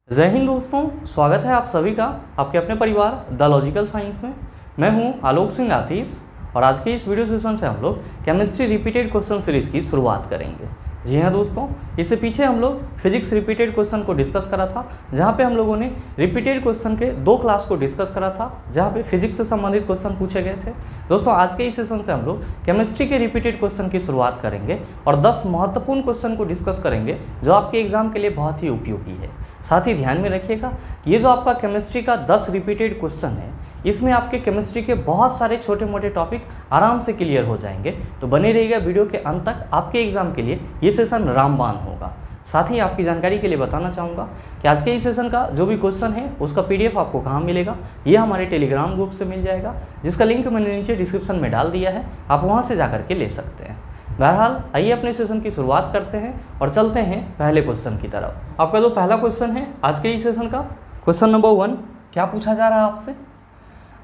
जय हिंद दोस्तों, स्वागत है आप सभी का आपके अपने परिवार द लॉजिकल साइंस में। मैं हूं आलोक सिंह आतिश और आज के इस वीडियो सेशन से हम लोग केमिस्ट्री रिपीटेड क्वेश्चन सीरीज की शुरुआत करेंगे। जी हाँ दोस्तों, इससे पीछे हम लोग फिजिक्स रिपीटेड क्वेश्चन को डिस्कस करा था, जहाँ पे हम लोगों ने रिपीटेड क्वेश्चन के 2 क्लास को डिस्कस करा था, जहाँ पे फिजिक्स से संबंधित क्वेश्चन पूछे गए थे। दोस्तों आज के इस सेशन से हम लोग केमिस्ट्री के रिपीटेड क्वेश्चन की शुरुआत करेंगे और 10 महत्वपूर्ण क्वेश्चन को डिस्कस करेंगे जो आपके एग्जाम के लिए बहुत ही उपयोगी है। साथ ही ध्यान में रखिएगा ये जो आपका केमिस्ट्री का 10 रिपीटेड क्वेश्चन है, इसमें आपके केमिस्ट्री के बहुत सारे छोटे मोटे टॉपिक आराम से क्लियर हो जाएंगे। तो बने रहिएगा वीडियो के अंत तक, आपके एग्जाम के लिए ये सेशन रामबाण होगा। साथ ही आपकी जानकारी के लिए बताना चाहूँगा कि आज के इस सेशन का जो भी क्वेश्चन है उसका PDF आपको कहाँ मिलेगा, ये हमारे टेलीग्राम ग्रुप से मिल जाएगा, जिसका लिंक मैंने नीचे डिस्क्रिप्शन में डाल दिया है, आप वहाँ से जा करके ले सकते हैं। बहरहाल आइए अपने सेशन की शुरुआत करते हैं और चलते हैं पहले क्वेश्चन की तरफ। आपका जो पहला क्वेश्चन है आज के इस सेशन का, क्वेश्चन नंबर 1, क्या पूछा जा रहा है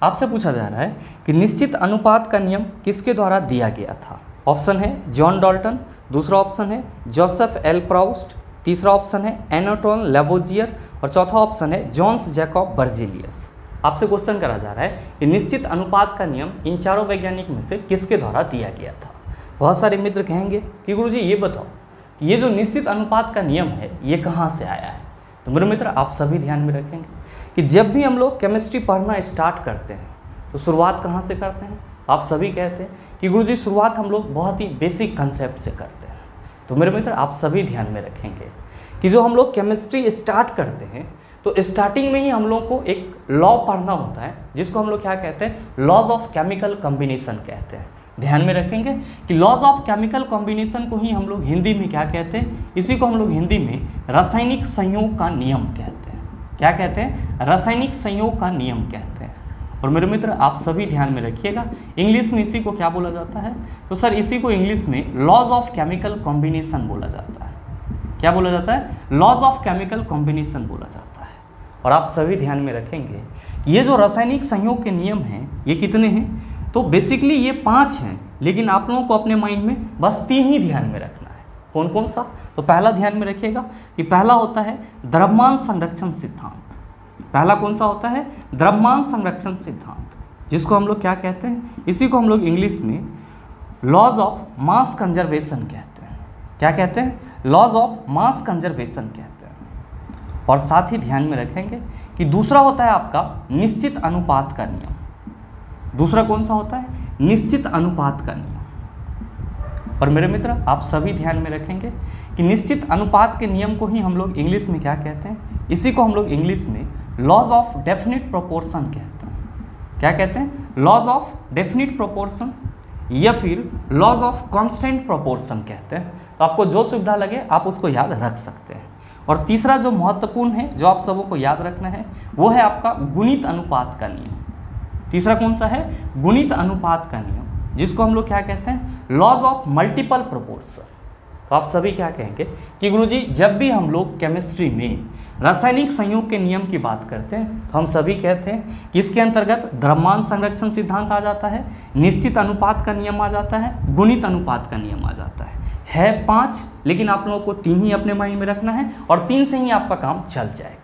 आपसे पूछा जा रहा है कि निश्चित अनुपात का नियम किसके द्वारा दिया गया था। ऑप्शन है जॉन डाल्टन, दूसरा ऑप्शन है जोसेफ एल प्राउस्ट, तीसरा ऑप्शन है एनाटोल लेवोजियर और चौथा ऑप्शन है जॉन्स जैकब बर्जेलियस। आपसे क्वेश्चन करा जा रहा है कि निश्चित अनुपात का नियम इन चारों वैज्ञानिक में से किसके द्वारा दिया गया था। बहुत सारे मित्र कहेंगे कि गुरुजी ये बताओ कि ये जो निश्चित अनुपात का नियम है ये कहाँ से आया है। तो मेरे मित्र आप सभी ध्यान में रखेंगे कि जब भी हम लोग केमिस्ट्री पढ़ना स्टार्ट करते हैं तो शुरुआत कहाँ से करते हैं। आप सभी कहते हैं कि गुरुजी शुरुआत हम लोग बहुत ही बेसिक कंसेप्ट से करते हैं। तो मेरे मित्र आप सभी ध्यान में रखेंगे कि जो हम लोग केमिस्ट्री स्टार्ट करते हैं तो स्टार्टिंग में ही हम लोग को एक लॉ पढ़ना होता है, जिसको हम लोग क्या कहते हैं, लॉज ऑफ केमिकल कॉम्बिनेशन कहते हैं। ध्यान में रखेंगे कि लॉज ऑफ केमिकल कॉम्बिनेशन को ही हम लोग हिंदी में क्या कहते हैं, इसी को हम लोग हिंदी में रासायनिक संयोग का नियम कहते हैं। क्या कहते हैं, रासायनिक संयोग का नियम कहते हैं। और मेरे मित्र आप सभी ध्यान में रखिएगा, इंग्लिश में इसी को क्या बोला जाता है, तो सर इसी को इंग्लिश में लॉज ऑफ केमिकल कॉम्बिनेशन बोला जाता है। क्या बोला जाता है, लॉज ऑफ केमिकल कॉम्बिनेशन बोला जाता है। और आप सभी ध्यान में रखेंगे ये जो रासायनिक संयोग के नियम हैं ये कितने हैं, तो बेसिकली ये 5 हैं, लेकिन आप लोगों को अपने माइंड में बस 3 ही ध्यान में रखना है। कौन कौन सा, तो पहला ध्यान में रखिएगा कि पहला होता है द्रव्यमान संरक्षण सिद्धांत। पहला कौन सा होता है, द्रव्यमान संरक्षण सिद्धांत, जिसको हम लोग क्या कहते हैं, इसी को हम लोग इंग्लिश में लॉज ऑफ मास कंजर्वेशन कहते हैं। क्या कहते हैं, लॉज ऑफ मास कंजर्वेशन कहते हैं। और साथ ही ध्यान में रखेंगे कि दूसरा होता है आपका निश्चित अनुपात का नियम। दूसरा कौन सा होता है, निश्चित अनुपात का नियम। और मेरे मित्र आप सभी ध्यान में रखेंगे कि निश्चित अनुपात के नियम को ही हम लोग इंग्लिश में क्या कहते हैं, इसी को हम लोग इंग्लिश में लॉज ऑफ डेफिनिट प्रोपोर्शन कहते हैं। क्या कहते हैं, लॉज ऑफ डेफिनिट प्रोपोर्शन या फिर लॉज ऑफ कांस्टेंट प्रोपोर्शन कहते हैं। तो आपको जो सुविधा लगे आप उसको याद रख सकते हैं। और तीसरा जो महत्वपूर्ण है, जो आप सबों को याद रखना है, वो है आपका गुणित अनुपात का नियम। तीसरा कौन सा है, गुणित अनुपात का नियम, जिसको हम लोग क्या कहते हैं, लॉज ऑफ मल्टीपल प्रोपोर्शन। तो आप सभी क्या कहेंगे कि गुरुजी जब भी हम लोग केमिस्ट्री में रासायनिक संयोग के नियम की बात करते हैं तो हम सभी कहते हैं कि इसके अंतर्गत द्रव्यमान संरक्षण सिद्धांत आ जाता है, निश्चित अनुपात का नियम आ जाता है, गुणित अनुपात का नियम आ जाता है 5, लेकिन आप लोगों को 3 ही अपने माइंड में रखना है और 3 से ही आपका काम चल जाएगा।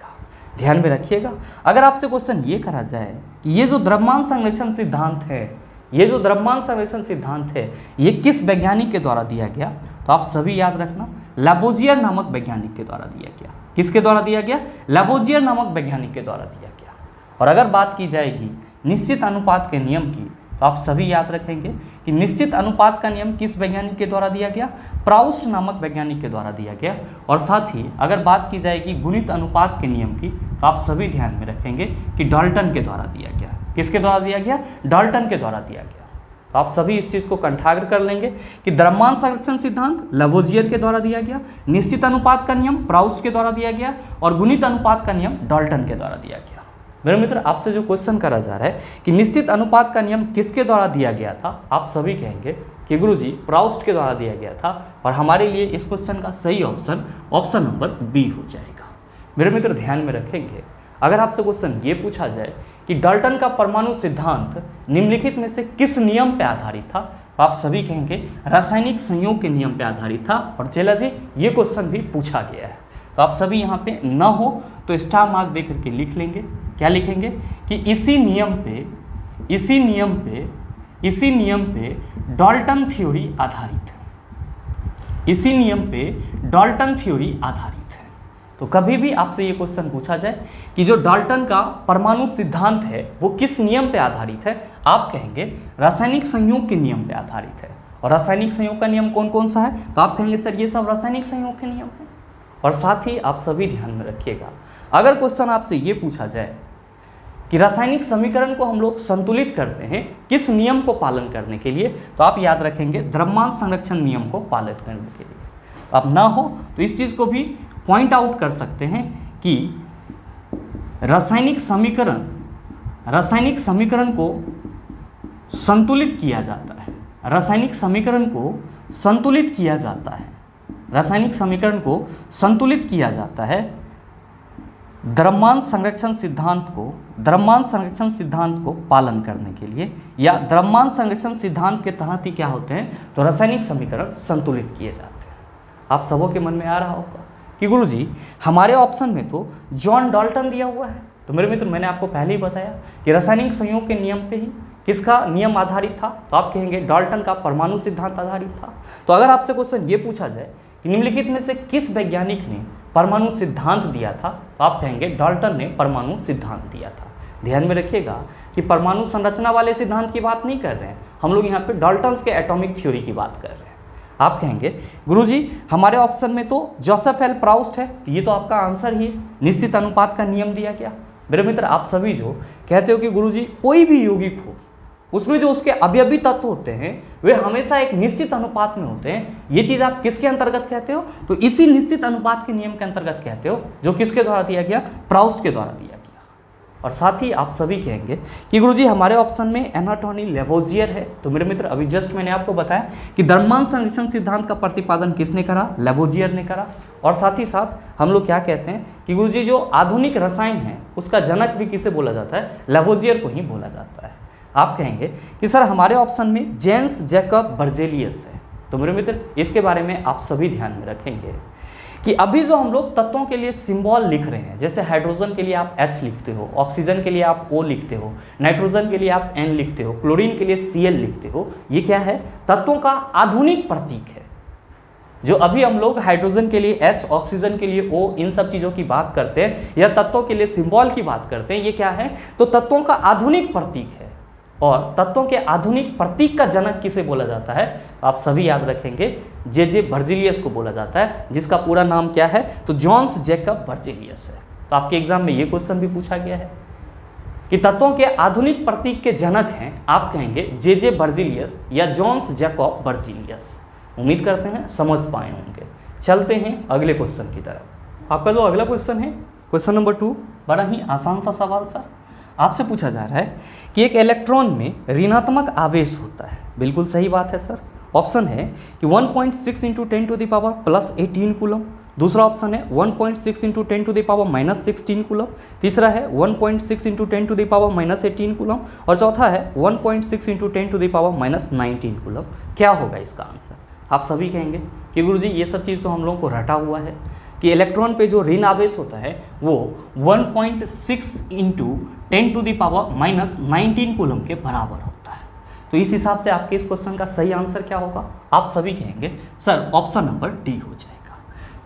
ध्यान में रखिएगा, अगर आपसे क्वेश्चन ये करा जाए कि ये जो द्रव्यमान संरक्षण सिद्धांत है, ये जो द्रव्यमान संरक्षण सिद्धांत है ये किस वैज्ञानिक के द्वारा दिया गया, तो आप सभी याद रखना लेवोजियर नामक वैज्ञानिक के द्वारा दिया गया। किसके द्वारा दिया गया, लेवोजियर नामक वैज्ञानिक के द्वारा दिया गया। और अगर बात की जाएगी निश्चित अनुपात के नियम की, तो आप सभी याद रखेंगे कि निश्चित अनुपात का नियम किस वैज्ञानिक के द्वारा दिया गया, प्राउस्ट नामक वैज्ञानिक के द्वारा दिया गया। और साथ ही अगर बात की जाएगी गुणित अनुपात के नियम की, तो आप सभी ध्यान में रखेंगे कि डाल्टन के द्वारा दिया गया। किसके द्वारा दिया गया, डाल्टन के द्वारा दिया गया। तो आप सभी इस चीज़ को कंठाग्र कर लेंगे कि द्रव्यमान संरक्षण सिद्धांत लेवोजियर के द्वारा दिया गया, निश्चित अनुपात का नियम प्राउस्ट के द्वारा दिया गया और गुणित अनुपात का नियम डाल्टन के द्वारा दिया गया। मेरे मित्र आपसे जो क्वेश्चन करा जा रहा है कि निश्चित अनुपात का नियम किसके द्वारा दिया गया था, आप सभी कहेंगे कि गुरुजी प्राउस्ट के द्वारा दिया गया था। और हमारे लिए इस क्वेश्चन का सही ऑप्शन नंबर बी हो जाएगा। मेरे मित्र ध्यान में रखेंगे, अगर आपसे क्वेश्चन ये पूछा जाए कि डाल्टन का परमाणु सिद्धांत निम्नलिखित में से किस नियम पर आधारित था, तो आप सभी कहेंगे रासायनिक संयोग के नियम पर आधारित था। और चला जी ये क्वेश्चन भी पूछा गया है, तो आप सभी यहाँ पे न हो तो स्टार मार्क दे करके लिख लेंगे। क्या लिखेंगे कि इसी नियम पे डाल्टन थ्योरी आधारित है। इसी नियम पे डाल्टन थ्योरी आधारित है। तो कभी भी आपसे ये क्वेश्चन पूछा जाए कि जो डाल्टन का परमाणु सिद्धांत है वो किस नियम पे आधारित है, आप कहेंगे रासायनिक संयोग के नियम पे आधारित है। और रासायनिक संयोग का नियम कौन कौन सा है, तो आप कहेंगे सर ये सब रासायनिक संयोग के नियम है। और साथ ही आप सभी ध्यान में रखिएगा, अगर क्वेश्चन आपसे ये पूछा जाए कि रासायनिक समीकरण को हम लोग संतुलित करते हैं किस नियम को पालन करने के लिए, तो आप याद रखेंगे द्रव्यमान संरक्षण नियम को पालन करने के लिए। अब ना हो तो इस चीज़ को भी पॉइंट आउट कर सकते हैं कि रासायनिक समीकरण को संतुलित किया जाता है। रासायनिक समीकरण को संतुलित किया जाता है। रासायनिक समीकरण को संतुलित किया जाता है द्रव्यमान संरक्षण सिद्धांत को पालन करने के लिए, या द्रव्यमान संरक्षण सिद्धांत के तहत ही क्या होते हैं, तो रासायनिक समीकरण संतुलित किए जाते हैं। आप सबों के मन में आ रहा होगा कि गुरुजी हमारे ऑप्शन में तो जॉन डाल्टन दिया हुआ है। तो मेरे मित्र मैंने आपको पहले ही बताया कि रासायनिक संयोग के नियम पे ही किसका नियम आधारित था, तो आप कहेंगे डाल्टन का परमाणु सिद्धांत आधारित था। तो अगर आपसे क्वेश्चन ये पूछा जाए कि निम्नलिखित में से किस वैज्ञानिक ने परमाणु सिद्धांत दिया था, तो आप कहेंगे डाल्टन ने परमाणु सिद्धांत दिया था। ध्यान में रखिएगा कि परमाणु संरचना वाले सिद्धांत की बात नहीं कर रहे हैं हम लोग, यहाँ पे डाल्टन्स के एटॉमिक थ्योरी की बात कर रहे हैं। आप कहेंगे गुरुजी हमारे ऑप्शन में तो जोसेफ एल प्राउस्ट है, तो ये तो आपका आंसर ही है, निश्चित अनुपात का नियम दिया गया। मेरे मित्र आप सभी जो कहते हो कि गुरुजी कोई भी यौगिक हो उसमें जो उसके अवयवी तत्व होते हैं वे हमेशा एक निश्चित अनुपात में होते हैं, ये चीज़ आप किसके अंतर्गत कहते हो, तो इसी निश्चित अनुपात के नियम के अंतर्गत कहते हो, जो किसके द्वारा दिया गया, प्राउस्ट के द्वारा दिया गया। और साथ ही आप सभी कहेंगे कि गुरुजी हमारे ऑप्शन में एनाटोनी लेवोजियर है। तो मेरे मित्र अभी जस्ट मैंने आपको बताया कि द्रव्यमान संरक्षण सिद्धांत का प्रतिपादन किसने करा, लेवोजियर ने करा। और साथ ही साथ हम लोग क्या कहते हैं कि गुरुजी जो आधुनिक रसायन है उसका जनक भी किसे बोला जाता है, लेवोजियर को ही बोला जाता है। आप कहेंगे कि सर हमारे ऑप्शन में जेम्स जैकब बर्जेलियस है। तो मेरे मित्र इसके बारे में आप सभी ध्यान में रखेंगे कि अभी जो हम लोग तत्वों के लिए सिंबल लिख रहे हैं, जैसे हाइड्रोजन के लिए आप H लिखते हो, ऑक्सीजन के लिए आप O लिखते हो, नाइट्रोजन के लिए आप N लिखते हो, क्लोरीन के लिए Cl लिखते हो, ये क्या है, तत्वों का आधुनिक प्रतीक है। जो अभी हम लोग हाइड्रोजन के लिए H, ऑक्सीजन के लिए O, इन सब चीज़ों की बात करते हैं या तत्वों के लिए सिंबल की बात करते हैं, ये क्या है, तो तत्वों का आधुनिक प्रतीक है। और तत्वों के आधुनिक प्रतीक का जनक किसे बोला जाता है, आप सभी याद रखेंगे जे बर्जेलियस को बोला जाता है, जिसका पूरा नाम क्या है, तो जॉन्स जैकब बर्जेलियस है। तो आपके एग्जाम में ये क्वेश्चन भी पूछा गया है कि तत्वों के आधुनिक प्रतीक के जनक हैं, आप कहेंगे जे बर्जेलियस या जॉन्स जैकब बर्जेलियस। उम्मीद करते हैं समझ पाए होंगे। चलते हैं अगले क्वेश्चन की तरफ। आपका जो अगला क्वेश्चन है, क्वेश्चन नंबर 2, बड़ा ही आसान सा सवाल सर। आपसे पूछा जा रहा है कि एक इलेक्ट्रॉन में ऋणात्मक आवेश होता है। बिल्कुल सही बात है सर। ऑप्शन है कि 1.6 × 10⁻+18 कूलम। दूसरा ऑप्शन है 1.6 × 10⁻−16 कूलम। तीसरा है 1.6 × 10⁻−18 कूलम। और चौथा है 1.6 × 10⁻−19 कूलम। क्या होगा इसका आंसर? आप सभी कहेंगे कि गुरुजी ये सब चीज़ तो हम लोगों को रटा हुआ है कि इलेक्ट्रॉन पे जो ऋण आवेश होता है वो 1.6 × 10⁻−19 कूलम के बराबर होता है। तो इस हिसाब से आपके इस क्वेश्चन का सही आंसर क्या होगा? आप सभी कहेंगे सर ऑप्शन नंबर डी हो जाएगा।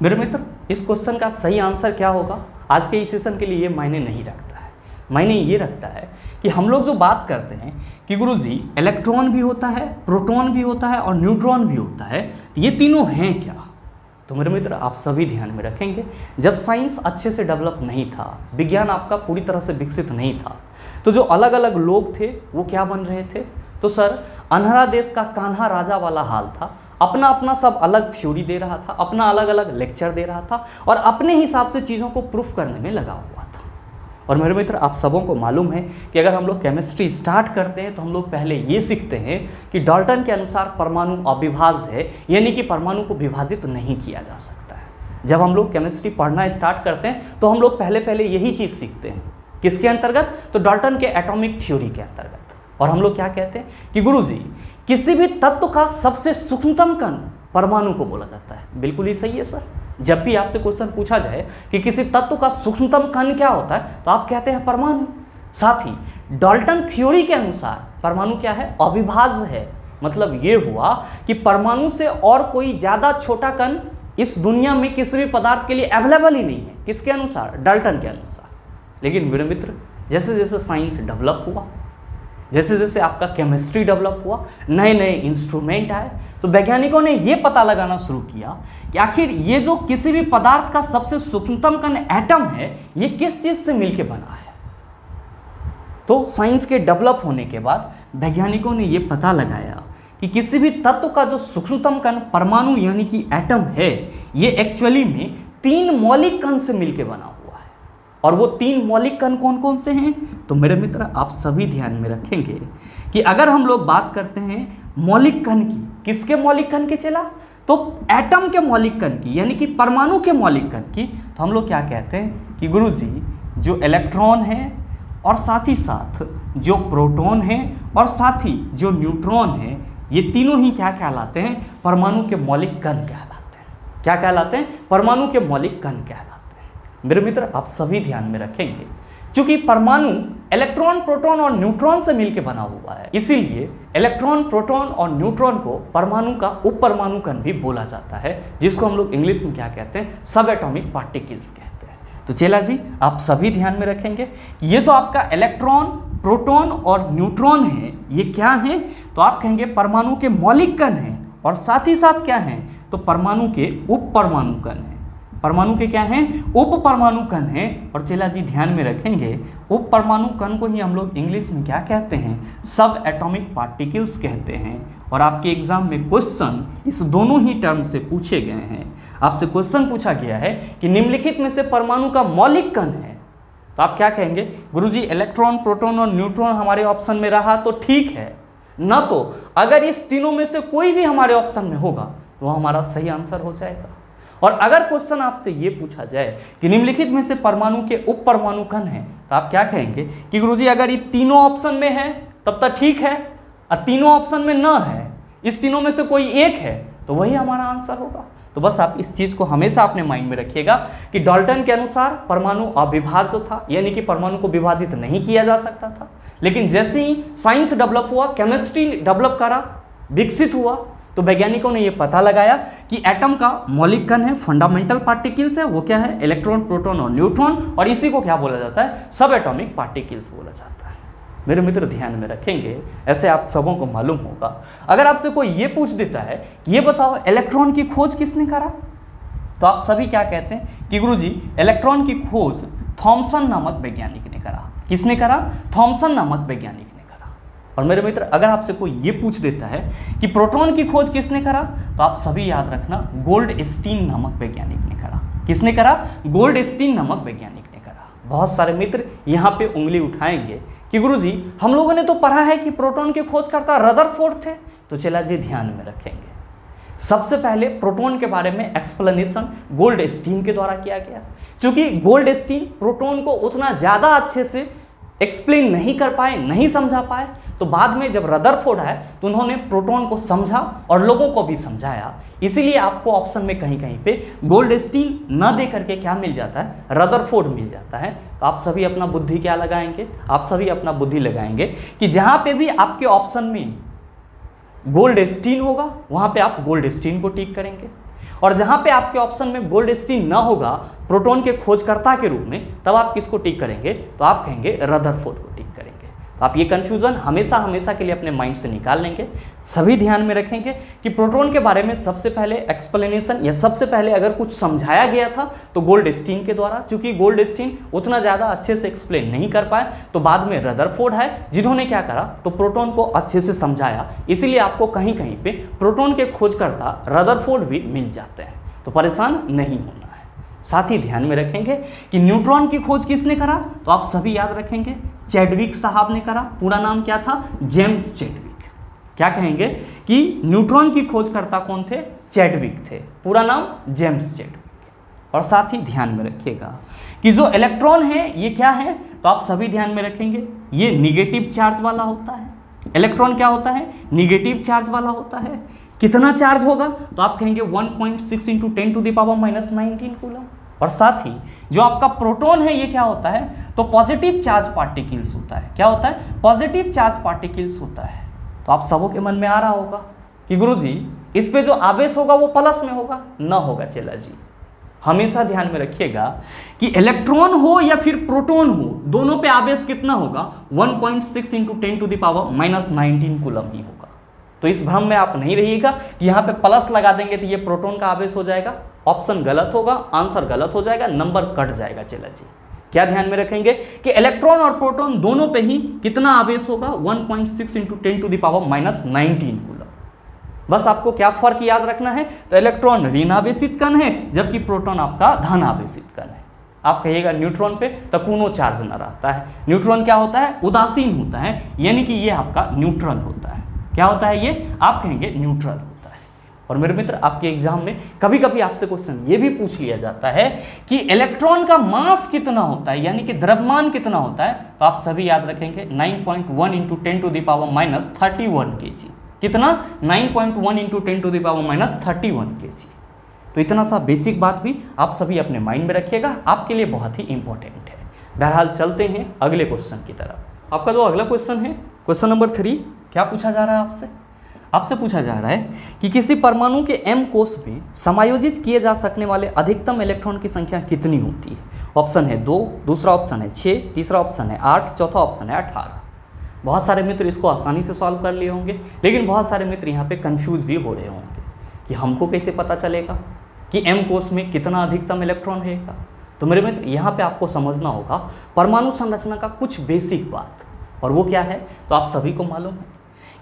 मेरे मित्र इस क्वेश्चन का सही आंसर क्या होगा आज के इस सेशन के लिए ये मायने नहीं रखता है। मायने ये रखता है कि हम लोग जो बात करते हैं कि गुरुजी इलेक्ट्रॉन भी होता है, प्रोटॉन भी होता है और न्यूट्रॉन भी होता है, ये तीनों हैं क्या? तो मेरे मित्र आप सभी ध्यान में रखेंगे, जब साइंस अच्छे से डेवलप नहीं था, विज्ञान आपका पूरी तरह से विकसित नहीं था, तो जो अलग अलग लोग थे वो क्या बन रहे थे, तो सर अनहरा देश का कान्हा राजा वाला हाल था। अपना अपना सब अलग थ्योरी दे रहा था, अपना अलग अलग लेक्चर दे रहा था और अपने हिसाब से चीज़ों को प्रूफ करने में लगा हुआ था। और मेरे मित्र आप सबों को मालूम है कि अगर हम लोग केमिस्ट्री स्टार्ट करते हैं तो हम लोग पहले ये सीखते हैं कि डाल्टन के अनुसार परमाणु अविभाज्य है, यानी कि परमाणु को विभाजित नहीं किया जा सकता है। जब हम लोग केमिस्ट्री पढ़ना स्टार्ट करते हैं तो हम लोग पहले यही चीज़ सीखते हैं। किसके अंतर्गत? तो डाल्टन के एटॉमिक थ्योरी के अंतर्गत। और हम लोग क्या कहते हैं कि गुरुजी किसी भी तत्व का सबसे सूक्ष्मतम कण परमाणु को बोला जाता है। बिल्कुल ही सही है सर। जब भी आपसे क्वेश्चन पूछा जाए कि किसी तत्व का सूक्ष्मतम कण क्या होता है तो आप कहते हैं परमाणु। साथ ही डाल्टन थ्योरी के अनुसार परमाणु क्या है, अविभाज्य है। मतलब ये हुआ कि परमाणु से और कोई ज़्यादा छोटा कण इस दुनिया में किसी भी पदार्थ के लिए अवेलेबल ही नहीं है। किसके अनुसार, डाल्टन के अनुसार। लेकिन मेरे मित्र, जैसे जैसे साइंस डेवलप हुआ, जैसे जैसे आपका केमिस्ट्री डेवलप हुआ, नए नए इंस्ट्रूमेंट आए, तो वैज्ञानिकों ने ये पता लगाना शुरू किया कि आखिर ये जो किसी भी पदार्थ का सबसे सूक्ष्मतम कण एटम है, ये किस चीज़ से मिलकर बना है। तो साइंस के डेवलप होने के बाद वैज्ञानिकों ने ये पता लगाया कि किसी भी तत्व का जो सूक्ष्मतम कण परमाणु यानी कि एटम है, ये एक्चुअली में 3 मौलिक कण से मिलकर बना हुआ है। और वो 3 मौलिक कण कौन कौन से हैं, तो मेरे मित्र आप सभी ध्यान में रखेंगे कि अगर हम लोग बात करते हैं मौलिक कण की, किसके मौलिक कण के चला, तो एटम के मौलिक कण की यानी कि परमाणु के मौलिक कण की, तो हम लोग क्या कहते हैं कि गुरुजी जो इलेक्ट्रॉन है और साथ ही साथ जो प्रोटॉन है और साथ ही जो न्यूट्रॉन है, ये तीनों ही क्या कहलाते हैं, परमाणु के मौलिक कण कहलाते हैं। क्या कहलाते हैं, परमाणु के मौलिक कण कहलाते हैं। मेरे मित्र आप सभी ध्यान में रखेंगे, क्योंकि परमाणु इलेक्ट्रॉन, प्रोटॉन और न्यूट्रॉन से मिलकर बना हुआ है, इसीलिए इलेक्ट्रॉन, प्रोटॉन और न्यूट्रॉन को परमाणु का उप परमाणु कण भी बोला जाता है, जिसको हम लोग इंग्लिश में क्या कहते हैं, सब एटॉमिक पार्टिकल्स कहते हैं। तो चेला जी आप सभी ध्यान में रखेंगे कि ये जो आपका इलेक्ट्रॉन, प्रोटॉन और न्यूट्रॉन है, ये क्या है, तो आप कहेंगे परमाणु के मौलिक कण हैं, और साथ ही साथ क्या हैं, तो परमाणु के उप परमाणु कण हैं। परमाणु के क्या हैं, उप परमाणु कण हैं। और चेला जी ध्यान में रखेंगे, उप परमाणु कण को ही हम लोग इंग्लिश में क्या कहते हैं, सब एटॉमिक पार्टिकल्स कहते हैं। और आपके एग्जाम में क्वेश्चन इस दोनों ही टर्म से पूछे गए हैं। आपसे क्वेश्चन पूछा गया है कि निम्नलिखित में से परमाणु का मौलिक कण है, तो आप क्या कहेंगे, गुरुजी इलेक्ट्रॉन, प्रोटॉन और न्यूट्रॉन हमारे ऑप्शन में रहा तो ठीक है, न तो अगर इस तीनों में से कोई भी हमारे ऑप्शन में होगा तो हमारा सही आंसर हो जाएगा। और अगर क्वेश्चन आपसे ये पूछा जाए कि निम्नलिखित में से परमाणु के उप परमाणु कण हैं, तो आप क्या कहेंगे कि गुरुजी अगर ये तीनों ऑप्शन में है तब तक ठीक है, और तीनों ऑप्शन में न है, इस तीनों में से कोई एक है, तो वही हमारा आंसर होगा। तो बस आप इस चीज़ को हमेशा अपने माइंड में रखिएगा कि डाल्टन के अनुसार परमाणु अविभाज्य था, यानी कि परमाणु को विभाजित नहीं किया जा सकता था। लेकिन जैसे ही साइंस डेवलप हुआ, केमिस्ट्री डेवलप करा, विकसित हुआ, तो वैज्ञानिकों ने यह पता लगाया कि एटम का मौलिक कण है, फंडामेंटल पार्टिकल्स है, वो क्या है, इलेक्ट्रॉन, प्रोटॉन और न्यूट्रॉन, और इसी को क्या बोला जाता है, सब एटॉमिक पार्टिकल्स बोला जाता है। मेरे मित्र ध्यान में रखेंगे, ऐसे आप सबों को मालूम होगा, अगर आपसे कोई ये पूछ देता है कि ये बताओ इलेक्ट्रॉन की खोज किसने करा, तो आप सभी क्या कहते हैं कि गुरुजी इलेक्ट्रॉन की खोज थॉमसन नामक वैज्ञानिक ने करा। किसने करा, थॉमसन नामक वैज्ञानिक ने करा। और मेरे मित्र अगर आपसे कोई ये पूछ देता है कि प्रोटॉन की खोज किसने करा, तो आप सभी याद रखना, गोल्डस्टीन नामक वैज्ञानिक ने करा। किसने करा, गोल्डस्टीन नामक वैज्ञानिक ने करा। बहुत सारे मित्र यहाँ पे उंगली उठाएंगे कि गुरुजी हम लोगों ने तो पढ़ा है कि प्रोटॉन के खोजकर्ता रदरफोर्ड थे। तो चला जी ध्यान में रखेंगे, सबसे पहले प्रोटॉन के बारे में एक्सप्लेनेशन गोल्डस्टीन के द्वारा किया गया। क्योंकि गोल्डस्टीन प्रोटॉन को उतना ज़्यादा अच्छे से एक्सप्लेन नहीं कर पाए, नहीं समझा पाए, तो बाद में जब रदरफोर्ड आए तो उन्होंने प्रोटॉन को समझा और लोगों को भी समझाया। इसीलिए आपको ऑप्शन में कहीं कहीं पे गोल्डस्टीन न दे करके क्या मिल जाता है, रदरफोर्ड मिल जाता है। तो आप सभी अपना बुद्धि क्या लगाएंगे, आप सभी अपना बुद्धि लगाएंगे कि जहाँ पे भी आपके ऑप्शन में गोल्डस्टीन होगा वहाँ पे आप गोल्डस्टीन को टिक करेंगे, और जहाँ पे आपके ऑप्शन में गोल्डस्टीन ना होगा प्रोटॉन के खोजकर्ता के रूप में, तब आप किसको टिक करेंगे, तो आप कहेंगे रदरफोर्ड को टिक करेंगे। तो आप ये कंफ्यूजन हमेशा हमेशा के लिए अपने माइंड से निकाल लेंगे। सभी ध्यान में रखेंगे कि प्रोटॉन के बारे में सबसे पहले एक्सप्लेनेशन या सबसे पहले अगर कुछ समझाया गया था तो गोल्डस्टीन के द्वारा। चूंकि गोल्डस्टीन उतना ज़्यादा अच्छे से एक्सप्लेन नहीं कर पाए, तो बाद में रदरफोर्ड है जिन्होंने क्या करा, तो प्रोटॉन को अच्छे से समझाया। इसीलिए आपको कहीं कहीं पे प्रोटॉन के खोजकर्ता रदरफोर्ड भी मिल जाते हैं, तो परेशान नहीं होना है। साथ ही ध्यान में रखेंगे कि न्यूट्रॉन की खोज किसने करा, तो आप सभी याद रखेंगे चैडविक साहब ने करा। पूरा नाम क्या था, जेम्स चैडविक। क्या कहेंगे कि न्यूट्रॉन की खोजकर्ता कौन थे, चैडविक थे। पूरा नाम जेम्स चैडविक। और साथ ही ध्यान में रखिएगा कि जो इलेक्ट्रॉन है ये क्या है, तो आप सभी ध्यान में रखेंगे ये निगेटिव चार्ज वाला होता है। इलेक्ट्रॉन क्या होता है, निगेटिव चार्ज वाला होता है। कितना चार्ज होगा, तो आप कहेंगे 1.6 into 10 to the power minus 19 coulomb. और साथ ही जो आपका प्रोटॉन है ये क्या होता है, तो पॉजिटिव चार्ज पार्टिकल्स होता है। क्या होता है, पॉजिटिव चार्ज पार्टिकल्स होता है। तो आप सबों के मन में आ रहा होगा कि गुरुजी इस पे जो आवेश होगा वो प्लस में होगा, ना होगा चेला जी। हमेशा ध्यान में रखिएगा कि इलेक्ट्रॉन हो या फिर प्रोटॉन हो, दोनों पे आवेश कितना होगा, 1.6 into 10 to the power minus 19 coulomb ही होगा। तो इस भ्रम में आप नहीं रहिएगा कि यहाँ पे प्लस लगा देंगे तो ये प्रोटॉन का आवेश हो जाएगा। ऑप्शन गलत होगा, आंसर गलत हो जाएगा, नंबर कट जाएगा चेला जी। क्या ध्यान में रखेंगे कि इलेक्ट्रॉन और प्रोटॉन दोनों पे ही कितना आवेश होगा, 1.6 into 10 to the power minus 19 coulomb. बस आपको क्या फर्क याद रखना है, तो इलेक्ट्रॉन ऋण आवेशित कण है जबकि प्रोटॉन आपका धन आवेशित कण है। आप कहिएगा न्यूट्रॉन पे तो कोनो चार्ज न रहता है। न्यूट्रॉन क्या होता है, उदासीन होता है, यानी कि ये आपका न्यूट्रल होता है। क्या होता है ये, आप कहेंगे न्यूट्रल होता है। और मेरे मित्र आपके एग्जाम में कभी कभी आपसे क्वेश्चन ये भी पूछ लिया जाता है कि इलेक्ट्रॉन का मास कितना होता है, यानी कि द्रव्यमान कितना होता है। तो आप सभी याद रखेंगे 9.1 into 10 to the power minus 31 kg। कितना, 9.1 into 10 to the power minus 31 kg। तो इतना सा बेसिक बात भी आप सभी अपने माइंड में रखिएगा, आपके लिए बहुत ही इंपॉर्टेंट है। बहरहाल चलते हैं अगले क्वेश्चन की तरफ। आपका जो अगला क्वेश्चन है, क्वेश्चन नंबर 3, क्या पूछा जा रहा है आपसे पूछा जा रहा है कि किसी परमाणु के m कोश में समायोजित किए जा सकने वाले अधिकतम इलेक्ट्रॉन की संख्या कितनी होती है। ऑप्शन है 2, दूसरा ऑप्शन है 6, तीसरा ऑप्शन है 8, चौथा ऑप्शन है 18। बहुत सारे मित्र इसको आसानी से सॉल्व कर लिए होंगे, लेकिन बहुत सारे मित्र यहाँ पे कंफ्यूज भी हो रहे होंगे कि हमको कैसे पता चलेगा कि m कोश में कितना अधिकतम इलेक्ट्रॉन रहेगा। तो मेरे मित्र यहाँ पे आपको समझना होगा परमाणु संरचना का कुछ बेसिक बात, और वो क्या है, तो आप सभी को मालूम है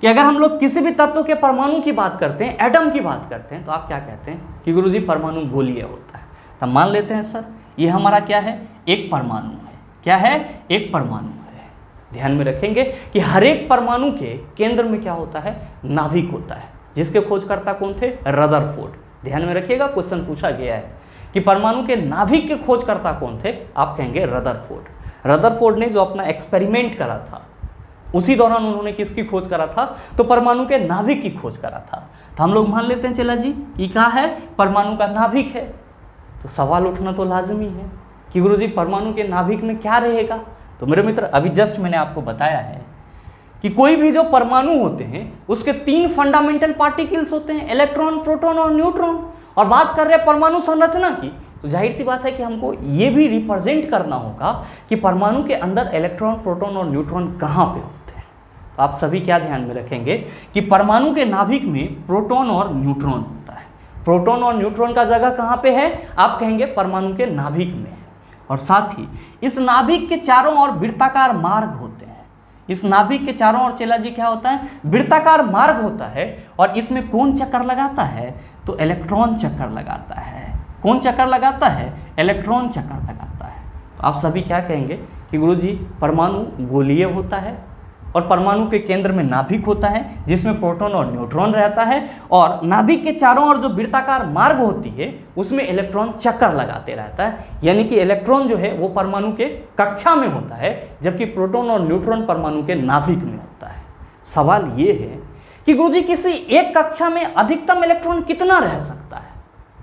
कि अगर हम लोग किसी भी तत्व के परमाणु की बात करते हैं, एटम की बात करते हैं, तो आप क्या कहते हैं कि गुरुजी परमाणु गोलीय होता है। तब मान लेते हैं सर ये हमारा क्या है, एक परमाणु है। क्या है, एक परमाणु है। ध्यान में रखेंगे कि हर एक परमाणु के केंद्र में क्या होता है, नाभिक होता है, जिसके खोजकर्ता कौन थे, रदरफोर्ड। ध्यान में रखिएगा क्वेश्चन पूछा गया है कि परमाणु के नाभिक के खोजकर्ता कौन थे, आप कहेंगे रदरफोर्ड। रदरफोर्ड ने जो अपना एक्सपेरिमेंट करा था उसी दौरान उन्होंने किसकी खोज करा था, तो परमाणु के नाभिक की खोज करा था। तो हम लोग मान लेते हैं चला जी ये क्या है, परमाणु का नाभिक है। तो सवाल उठना तो लाजमी है कि गुरुजी परमाणु के नाभिक में क्या रहेगा। तो मेरे मित्र अभी जस्ट मैंने आपको बताया है कि कोई भी जो परमाणु होते हैं उसके 3 फंडामेंटल पार्टिकल्स होते हैं, इलेक्ट्रॉन, प्रोटॉन और न्यूट्रॉन। और बात कर रहे हैं परमाणु संरचना की, तो जाहिर सी बात है कि हमको ये भी रिप्रेजेंट करना होगा कि परमाणु के अंदर इलेक्ट्रॉन, प्रोटॉन और न्यूट्रॉन कहाँ पे होते हैं। तो आप सभी क्या ध्यान में रखेंगे कि परमाणु के नाभिक में प्रोटॉन और न्यूट्रॉन होता है। प्रोटॉन और न्यूट्रॉन का जगह कहाँ पे है, आप कहेंगे परमाणु के नाभिक में। और साथ ही इस नाभिक के चारों ओर वृत्ताकार मार्ग होते हैं। इस नाभिक के चारों ओर चेला जी क्या होता है, वृत्ताकार मार्ग होता है। और इसमें कौन चक्कर लगाता है, तो इलेक्ट्रॉन चक्कर लगाता है। कौन चक्कर लगाता है, इलेक्ट्रॉन चक्कर लगाता है। तो आप सभी क्या कहेंगे कि गुरुजी परमाणु गोलीय होता है और परमाणु के केंद्र में नाभिक होता है जिसमें प्रोटॉन और न्यूट्रॉन रहता है, और नाभिक के चारों ओर जो वृत्ताकार मार्ग होती है उसमें इलेक्ट्रॉन चक्कर लगाते रहता है। यानी कि इलेक्ट्रॉन जो है वो परमाणु के कक्षा में होता है, जबकि प्रोटॉन और न्यूट्रॉन परमाणु के नाभिक में होता है। सवाल ये है कि गुरुजी किसी एक कक्षा में अधिकतम इलेक्ट्रॉन कितना रह सकता है।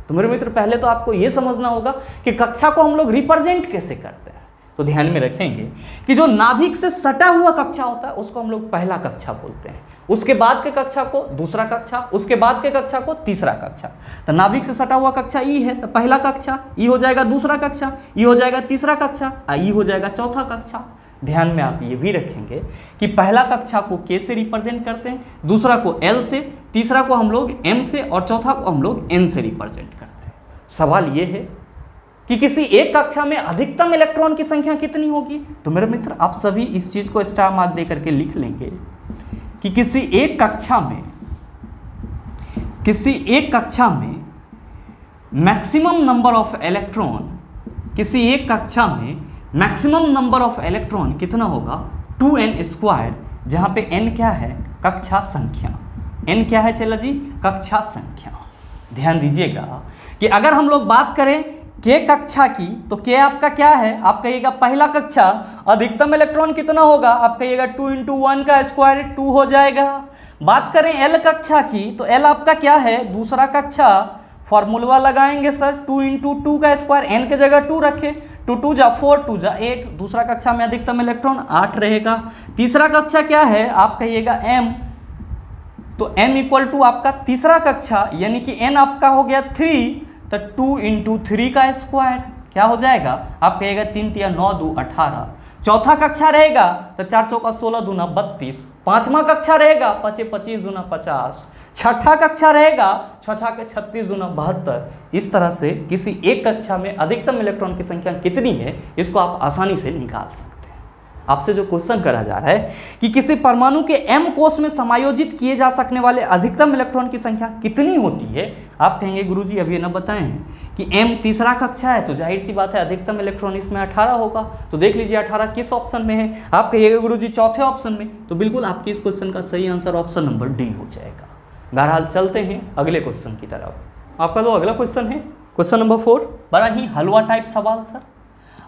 तो मेरे मित्र पहले तो आपको ये समझना होगा कि कक्षा को हम लोग रिप्रेजेंट कैसे करते हैं। तो ध्यान में रखेंगे कि जो नाभिक से सटा हुआ कक्षा होता है उसको हम लोग पहला कक्षा बोलते हैं, उसके बाद के कक्षा को दूसरा कक्षा, उसके बाद के कक्षा को तीसरा कक्षा। तो नाभिक से सटा हुआ कक्षा ई है तो पहला कक्षा, ई हो जाएगा दूसरा कक्षा, ई हो जाएगा तीसरा कक्षा, ई हो जाएगा चौथा कक्षा। ध्यान में आप ये भी रखेंगे कि पहला कक्षा को K से रिप्रेजेंट करते हैं, दूसरा को L से, तीसरा को हम लोग M से और चौथा को हम लोग N से रिप्रेजेंट करते हैं। सवाल ये है कि किसी एक कक्षा में अधिकतम इलेक्ट्रॉन की संख्या कितनी होगी। तो मेरे मित्र आप सभी इस चीज को स्टार मार्क दे करके लिख लेंगे कि किसी एक कक्षा में मैक्सिमम नंबर ऑफ इलेक्ट्रॉन, किसी एक कक्षा में मैक्सिमम नंबर ऑफ इलेक्ट्रॉन कितना होगा, 2n², जहां पे n क्या है, कक्षा संख्या। n क्या है चला जी, कक्षा संख्या। ध्यान दीजिएगा कि अगर हम लोग बात करें के कक्षा की, तो के आपका क्या है, आप कहिएगा पहला कक्षा, अधिकतम इलेक्ट्रॉन कितना होगा, आप कहिएगा 2 × 1 का स्क्वायर 2 हो जाएगा। बात करें एल कक्षा की, तो एल आपका क्या है, दूसरा कक्षा, फॉर्मूला लगाएंगे सर 2 × 2 का स्क्वायर, एन के जगह 2 रखें, 2 2 जा 4, 2 जा 8, दूसरा कक्षा में अधिकतम इलेक्ट्रॉन 8 रहेगा। तीसरा कक्षा क्या है, आप कहिएगा एम, तो m = आपका तीसरा कक्षा, यानी कि n आपका हो गया 3, तो 2 × 3 का स्क्वायर क्या हो जाएगा, आप कहिएगा 3 × 9 = 2 = 18। चौथा कक्षा रहेगा तो 4 × 4 = 16 दूना 32। पांचवा कक्षा रहेगा 5 × 25 दूना 50। छठा कक्षा रहेगा 6 × 36 दूना 72। इस तरह से किसी एक कक्षा में अधिकतम इलेक्ट्रॉन की संख्या कितनी है, इसको आप आसानी से निकाल सकते हैं। आपसे जो क्वेश्चन करा जा रहा है कि किसी परमाणु के m कोश में समायोजित किए जा सकने वाले अधिकतम इलेक्ट्रॉन की संख्या कितनी होती है, आप कहेंगे गुरुजी अभी ना बताए हैं कि m तीसरा कक्षा है, तो जाहिर सी बात है अधिकतम इलेक्ट्रॉन इसमें 18 होगा। तो देख लीजिए 18 किस ऑप्शन में है, आप कहिएगा गुरुजी चौथे ऑप्शन में, तो बिल्कुल आपके इस क्वेश्चन का सही आंसर ऑप्शन नंबर डी हो जाएगा। बहरहाल चलते हैं अगले क्वेश्चन की तरफ। आपका जो अगला क्वेश्चन है क्वेश्चन नंबर 4, बड़ा ही हलवा टाइप सवाल सर।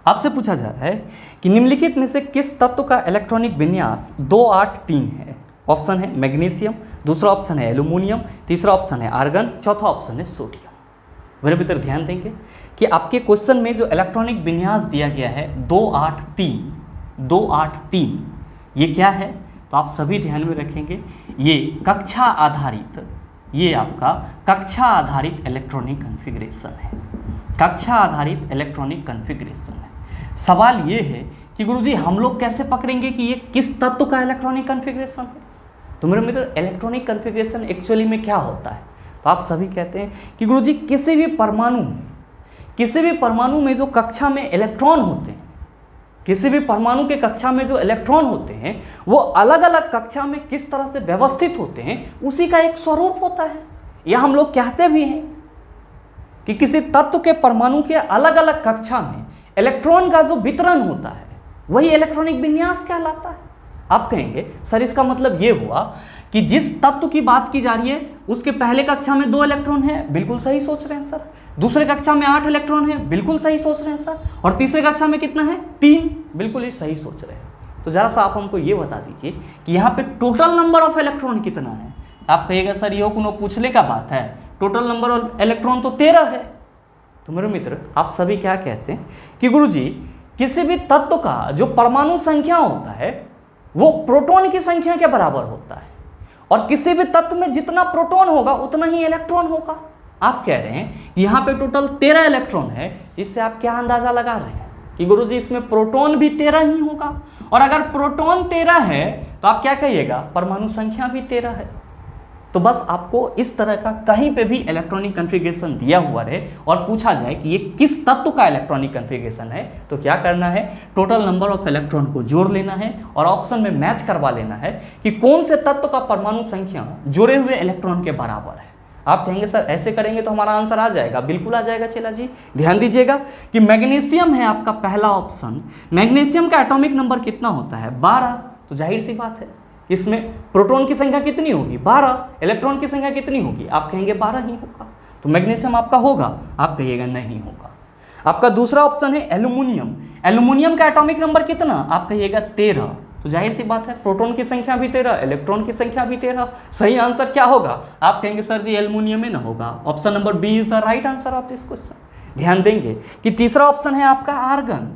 आपसे पूछा जा रहा है कि निम्नलिखित में से किस तत्व का इलेक्ट्रॉनिक विन्यास 283 है। ऑप्शन है मैग्नीशियम, दूसरा ऑप्शन है एल्यूमिनियम, तीसरा ऑप्शन है आर्गन, चौथा ऑप्शन है सोडियम। मेरे मित्र ध्यान देंगे कि आपके क्वेश्चन में जो इलेक्ट्रॉनिक विन्यास दिया गया है 283, ये क्या है, तो आप सभी ध्यान में रखेंगे, ये कक्षा आधारित, ये आपका कक्षा आधारित इलेक्ट्रॉनिक कॉन्फ़िगरेशन है, कक्षा आधारित इलेक्ट्रॉनिक कॉन्फ़िगरेशन है। सवाल ये है कि गुरुजी हम लोग कैसे पकड़ेंगे कि ये किस तत्व का इलेक्ट्रॉनिक कॉन्फ़िगरेशन है। तो मेरे मित्र इलेक्ट्रॉनिक कॉन्फ़िगरेशन एक्चुअली में क्या होता है, तो आप सभी कहते हैं कि गुरुजी किसी भी परमाणु में जो कक्षा में इलेक्ट्रॉन होते हैं, किसी भी परमाणु के कक्षा में जो इलेक्ट्रॉन होते हैं वो अलग अलग कक्षा में किस तरह से व्यवस्थित होते हैं, उसी का एक स्वरूप होता है। या हम लोग कहते भी हैं कि किसी तत्व के परमाणु के अलग अलग कक्षा में इलेक्ट्रॉन का जो वितरण होता है वही इलेक्ट्रॉनिक विन्यास कहलाता है। आप कहेंगे सर इसका मतलब ये हुआ कि जिस तत्व की बात की जा रही है उसके पहले कक्षा में 2 इलेक्ट्रॉन है, बिल्कुल सही सोच रहे हैं सर। दूसरे कक्षा में 8 इलेक्ट्रॉन है, बिल्कुल सही सोच रहे हैं सर। और तीसरे कक्षा में कितना है, 3, बिल्कुल ही सही सोच रहे हैं। तो जरा सा आप हमको ये बता दीजिए कि यहाँ पे टोटल नंबर ऑफ इलेक्ट्रॉन कितना है। आप कहिएगा सर ये कोनो पूछने का बात है, टोटल नंबर ऑफ इलेक्ट्रॉन तो 13 है। तो मेरे मित्र आप सभी क्या कहते हैं कि गुरुजी किसी भी तत्व का जो परमाणु संख्या होता है वो प्रोटॉन की संख्या के बराबर होता है, और किसी भी तत्व में जितना प्रोटॉन होगा उतना ही इलेक्ट्रॉन होगा। आप कह रहे हैं यहाँ पे टोटल 13 इलेक्ट्रॉन है, इससे आप क्या अंदाजा लगा रहे हैं कि गुरुजी इसमें प्रोटॉन भी 13 ही होगा। और अगर प्रोटॉन 13 है तो आप क्या कहिएगा, परमाणु संख्या भी 13 है। तो बस आपको इस तरह का कहीं पे भी इलेक्ट्रॉनिक कॉन्फ़िगरेशन दिया हुआ रहे और पूछा जाए कि ये किस तत्व का इलेक्ट्रॉनिक कॉन्फ़िगरेशन है, तो क्या करना है, टोटल नंबर ऑफ इलेक्ट्रॉन को जोड़ लेना है और ऑप्शन में मैच करवा लेना है कि कौन से तत्व का परमाणु संख्या जुड़े हुए इलेक्ट्रॉन के बराबर है। आप कहेंगे सर ऐसे करेंगे तो हमारा आंसर आ जाएगा, बिल्कुल आ जाएगा चला जी। ध्यान दीजिएगा कि मैग्नीशियम है आपका पहला ऑप्शन। मैग्नीशियम का एटॉमिक नंबर कितना होता है, 12। तो जाहिर सी बात है इसमें प्रोटॉन की संख्या कितनी होगी, 12। इलेक्ट्रॉन की संख्या कितनी होगी, आप कहेंगे 12 ही होगा। तो मैग्नीशियम आपका होगा, आप कहिएगा नहीं होगा। आपका दूसरा ऑप्शन है एल्यूमिनियम। एल्यूमिनियम का एटॉमिक नंबर कितना, आप कहिएगा 13। तो जाहिर सी बात है प्रोटॉन की संख्या भी 13, इलेक्ट्रॉन की संख्या भी 13। सही आंसर क्या होगा, आप कहेंगे सर जी एल्यूमिनियम में ना होगा। Option number B is the right answer of this question. ध्यान देंगे कि तीसरा ऑप्शन है आपका आर्गन।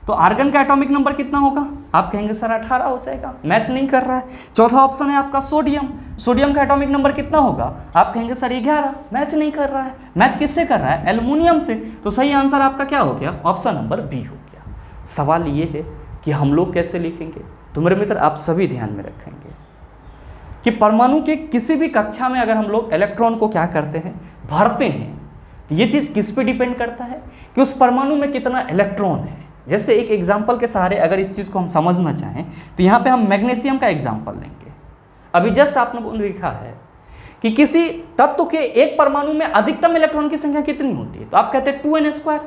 तो आर्गन का एटॉमिक नंबर कितना होगा, आप कहेंगे सर 18 हो जाएगा, मैच नहीं कर रहा है। चौथा ऑप्शन है आपका सोडियम। सोडियम का एटॉमिक नंबर कितना होगा, आप कहेंगे सर 11, मैच नहीं कर रहा है। मैच किससे कर रहा है, एल्यूमिनियम से। तो सही आंसर आपका क्या हो गया, ऑप्शन नंबर बी हो गया। सवाल ये है कि हम लोग कैसे लिखेंगे। तो मेरे मित्र आप सभी ध्यान में रखेंगे कि परमाणु के किसी भी कक्षा में अगर हम लोग इलेक्ट्रॉन को क्या करते हैं, भरते हैं, तो ये चीज़ किस पे डिपेंड करता है कि उस परमाणु में कितना इलेक्ट्रॉन है। जैसे एक एग्जाम्पल के सहारे अगर इस चीज़ को हम समझना चाहें तो यहाँ पे हम मैग्नीशियम का एग्जाम्पल लेंगे। अभी जस्ट आपने लिखा है कि किसी तत्व के एक परमाणु में अधिकतम इलेक्ट्रॉन की संख्या कितनी होती है, तो आप कहते हैं 2n²।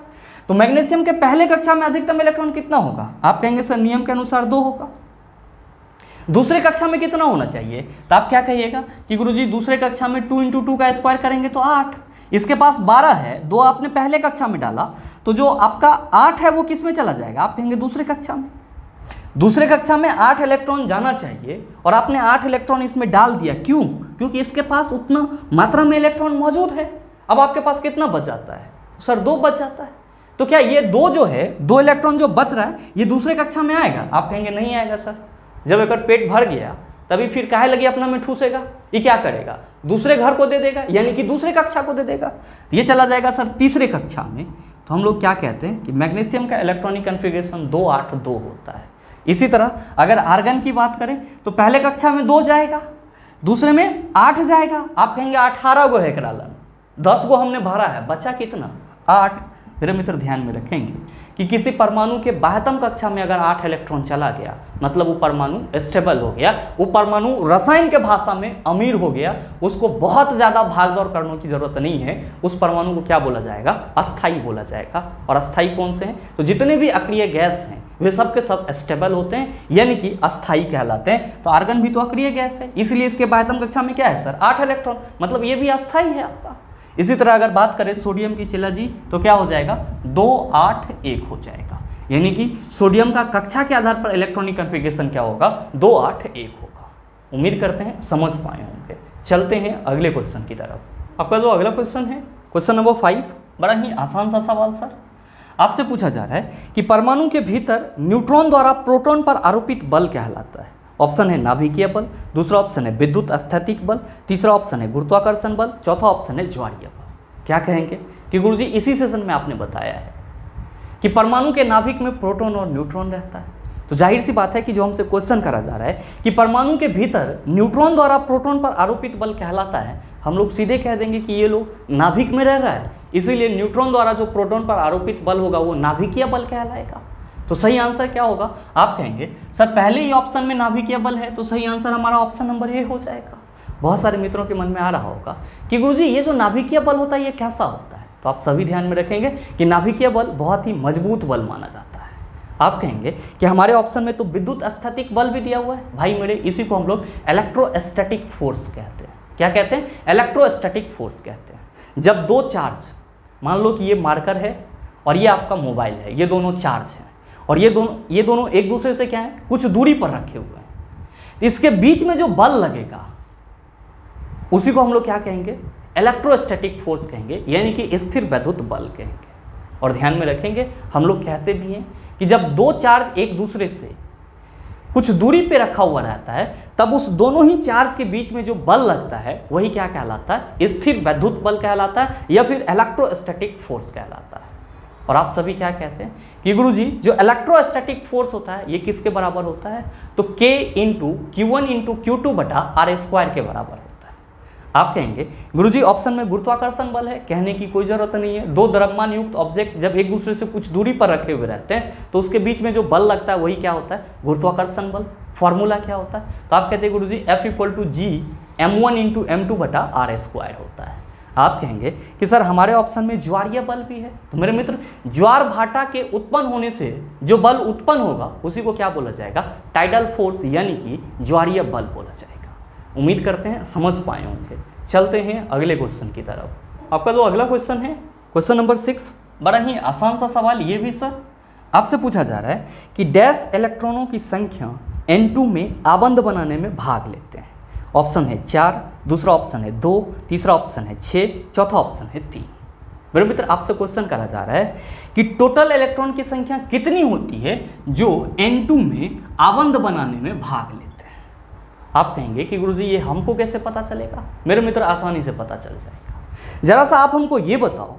तो मैग्नीशियम के पहले कक्षा में अधिकतम इलेक्ट्रॉन कितना होगा, आप कहेंगे सर नियम के अनुसार 2 होगा। दूसरे कक्षा में कितना होना चाहिए, तो आप क्या कहिएगा कि गुरुजी दूसरे कक्षा में 2 × 2 का स्क्वायर करेंगे तो 8। इसके पास 12 है, 2 आपने पहले कक्षा में डाला, तो जो आपका 8 है वो किस में चला जाएगा? आप कहेंगे दूसरे कक्षा में। दूसरे कक्षा में 8 इलेक्ट्रॉन जाना चाहिए और आपने 8 इलेक्ट्रॉन इसमें डाल दिया। क्यों? क्योंकि इसके पास उतना मात्रा में इलेक्ट्रॉन मौजूद है। अब आपके पास कितना बच जाता है? सर 2 बच जाता है। तो क्या ये 2 जो है, 2 इलेक्ट्रॉन जो बच रहा है, ये दूसरे कक्षा में आएगा? आप कहेंगे नहीं आएगा सर। जब एक पेट भर गया तभी फिर काहे लगे अपना में ठूसेगा? ये क्या करेगा? दूसरे घर को दे देगा, यानी कि दूसरे कक्षा को दे देगा। तो ये चला जाएगा सर तीसरे कक्षा में। तो हम लोग क्या कहते हैं कि मैग्नीशियम का इलेक्ट्रॉनिक कन्फिग्रेशन 2 8 2 होता है। इसी तरह अगर आर्गन की बात करें तो पहले कक्षा में 2 जाएगा, दूसरे में 8 जाएगा। आप कहेंगे 18 गो है करालन, 10 गो हमने भरा है, बचा कितना? 8। मेरे मित्र ध्यान में रखेंगे कि किसी परमाणु के बाह्यतम कक्षा में अगर 8 इलेक्ट्रॉन चला गया, मतलब वो परमाणु स्टेबल हो गया, वो परमाणु रसायन के भाषा में अमीर हो गया, उसको बहुत ज़्यादा भागदौड़ करने की जरूरत नहीं है। उस परमाणु को क्या बोला जाएगा? अस्थायी बोला जाएगा। और अस्थायी कौन से हैं? तो जितने भी अक्रिय गैस हैं वे सब के सब स्टेबल होते हैं, यानी कि अस्थायी कहलाते हैं। तो आर्गन भी तो अक्रिय गैस है, इसलिए इसके बाह्यतम कक्षा में क्या है सर? 8 इलेक्ट्रॉन, मतलब ये भी अस्थायी है आपका। इसी तरह अगर बात करें सोडियम की चेला जी, तो क्या हो जाएगा? 2 8 1 हो जाएगा, यानी कि सोडियम का कक्षा के आधार पर इलेक्ट्रॉनिक कन्फिग्रेशन क्या होगा? 2 8 1 होगा। उम्मीद करते हैं समझ पाए होंगे। चलते हैं अगले क्वेश्चन की तरफ। आपका जो अगला क्वेश्चन है, क्वेश्चन नंबर 5, बड़ा ही आसान सा सवाल सर। आपसे पूछा जा रहा है कि परमाणु के भीतर न्यूट्रॉन द्वारा प्रोटॉन पर आरोपित बल कहलाता है। ऑप्शन है नाभिकीय बल, दूसरा ऑप्शन है विद्युत स्थैतिक बल, तीसरा ऑप्शन है गुरुत्वाकर्षण बल, चौथा ऑप्शन है ज्वारीय बल। क्या कहेंगे कि गुरुजी इसी सेशन में आपने बताया है कि परमाणु के नाभिक में प्रोटॉन और न्यूट्रॉन रहता है, तो जाहिर सी बात है कि जो हमसे क्वेश्चन करा जा रहा है कि परमाणु के भीतर न्यूट्रॉन द्वारा प्रोटॉन पर आरोपित बल कहलाता है, हम लोग सीधे कह देंगे कि ये लोग नाभिक में रह रहा है, इसीलिए न्यूट्रॉन द्वारा जो प्रोटॉन पर आरोपित बल होगा वो नाभिकीय बल कहलाएगा। तो सही आंसर क्या होगा? आप कहेंगे सर पहले ही ऑप्शन में नाभिकीय बल है, तो सही आंसर हमारा ऑप्शन नंबर ए हो जाएगा। बहुत सारे मित्रों के मन में आ रहा होगा कि गुरुजी ये जो नाभिकीय बल होता है ये कैसा होता है? तो आप सभी ध्यान में रखेंगे कि नाभिकीय बल बहुत ही मजबूत बल माना जाता है। आप कहेंगे कि हमारे ऑप्शन में तो विद्युत स्थैतिक बल भी दिया हुआ है। भाई मेरे, इसी को हम लोग इलेक्ट्रोस्टैटिक फोर्स कहते हैं। क्या कहते हैं? इलेक्ट्रोस्टैटिक फोर्स कहते हैं। जब 2 चार्ज, मान लो कि ये मार्कर है और ये आपका मोबाइल है, ये दोनों चार्ज हैं और ये दोनों एक दूसरे से क्या है? कुछ दूरी पर रखे हुए हैं, तो इसके बीच में जो बल लगेगा उसी को हम लोग क्या कहेंगे? इलेक्ट्रोस्टैटिक फोर्स कहेंगे, यानी कि स्थिर वैद्युत बल कहेंगे। और ध्यान में रखेंगे हम लोग कहते भी हैं कि जब 2 चार्ज एक दूसरे से कुछ दूरी पे रखा हुआ रहता है तब उस दोनों ही चार्ज के बीच में जो बल लगता है वही क्या कहलाता है? स्थिर वैद्युत बल कहलाता है या फिर इलेक्ट्रोस्टैटिक फोर्स कहलाता है। और आप सभी क्या कहते हैं कि गुरुजी जो इलेक्ट्रोस्टैटिक फोर्स होता है ये किसके बराबर होता है? तो K × Q1 × Q2 बटा R² के बराबर होता है। आप कहेंगे गुरुजी ऑप्शन में गुरुत्वाकर्षण बल है, कहने की कोई जरूरत नहीं है। 2 द्रव्यमान युक्त ऑब्जेक्ट जब एक दूसरे से कुछ दूरी पर रखे हुए रहते हैं तो उसके बीच में जो बल लगता है वही क्या होता है? गुरुत्वाकर्षण बल। फॉर्मूला क्या होता है? तो आप कहते हैं गुरुजी F = G m1 × m2 बटा R² होता है। आप कहेंगे कि सर हमारे ऑप्शन में ज्वारीय बल भी है। तो मेरे मित्र, ज्वार भाटा के उत्पन्न होने से जो बल उत्पन्न होगा उसी को क्या बोला जाएगा? टाइडल फोर्स, यानी कि ज्वारीय बल बोला जाएगा। उम्मीद करते हैं समझ पाए होंगे। चलते हैं अगले क्वेश्चन की तरफ। आपका जो अगला क्वेश्चन है, क्वेश्चन नंबर 6, बड़ा ही आसान सा सवाल ये भी सर। आपसे पूछा जा रहा है कि डैश इलेक्ट्रॉनों की संख्या N2 में आबंध बनाने में भाग लेते हैं। ऑप्शन है 4, दूसरा ऑप्शन है 2, तीसरा ऑप्शन है 6, चौथा ऑप्शन है 3। मेरे मित्र, आपसे क्वेश्चन करा जा रहा है कि टोटल इलेक्ट्रॉन की संख्या कितनी होती है जो N2 में आबंध बनाने में भाग लेते हैं। आप कहेंगे कि गुरुजी ये हमको कैसे पता चलेगा? मेरे मित्र, आसानी से पता चल जाएगा। जरा सा आप हमको ये बताओ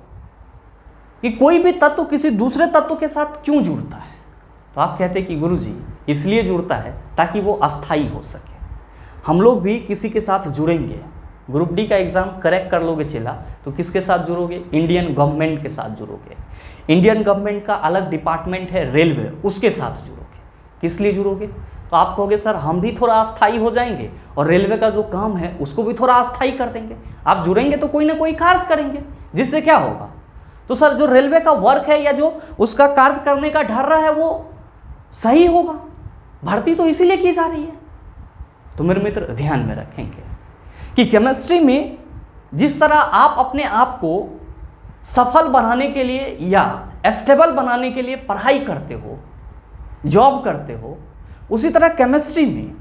कि कोई भी तत्व किसी दूसरे तत्व के साथ क्यों जुड़ता है? तो आप कहते हैं कि गुरुजी इसलिए जुड़ता है ताकि वो अस्थायी हो सके। हम लोग भी किसी के साथ जुड़ेंगे, ग्रुप डी का एग्जाम क्रैक कर लोगे चला तो किसके साथ जुड़ोगे? इंडियन गवर्नमेंट के साथ जुड़ोगे। इंडियन गवर्नमेंट का अलग डिपार्टमेंट है रेलवे, उसके साथ जुड़ोगे। किस लिए जुड़ोगे? तो आप कहोगे सर हम भी थोड़ा अस्थायी हो जाएंगे और रेलवे का जो काम है उसको भी थोड़ा अस्थायी कर देंगे। आप जुड़ेंगे तो कोई ना कोई कार्य करेंगे, जिससे क्या होगा? तो सर जो रेलवे का वर्क है या जो उसका कार्य करने का ढर्रा है वो सही होगा। भर्ती तो इसीलिए की जा रही है। तो मेरे मित्र ध्यान में रखेंगे कि केमिस्ट्री में जिस तरह आप अपने आप को सफल बनाने के लिए या स्टेबल बनाने के लिए पढ़ाई करते हो, जॉब करते हो, उसी तरह केमिस्ट्री में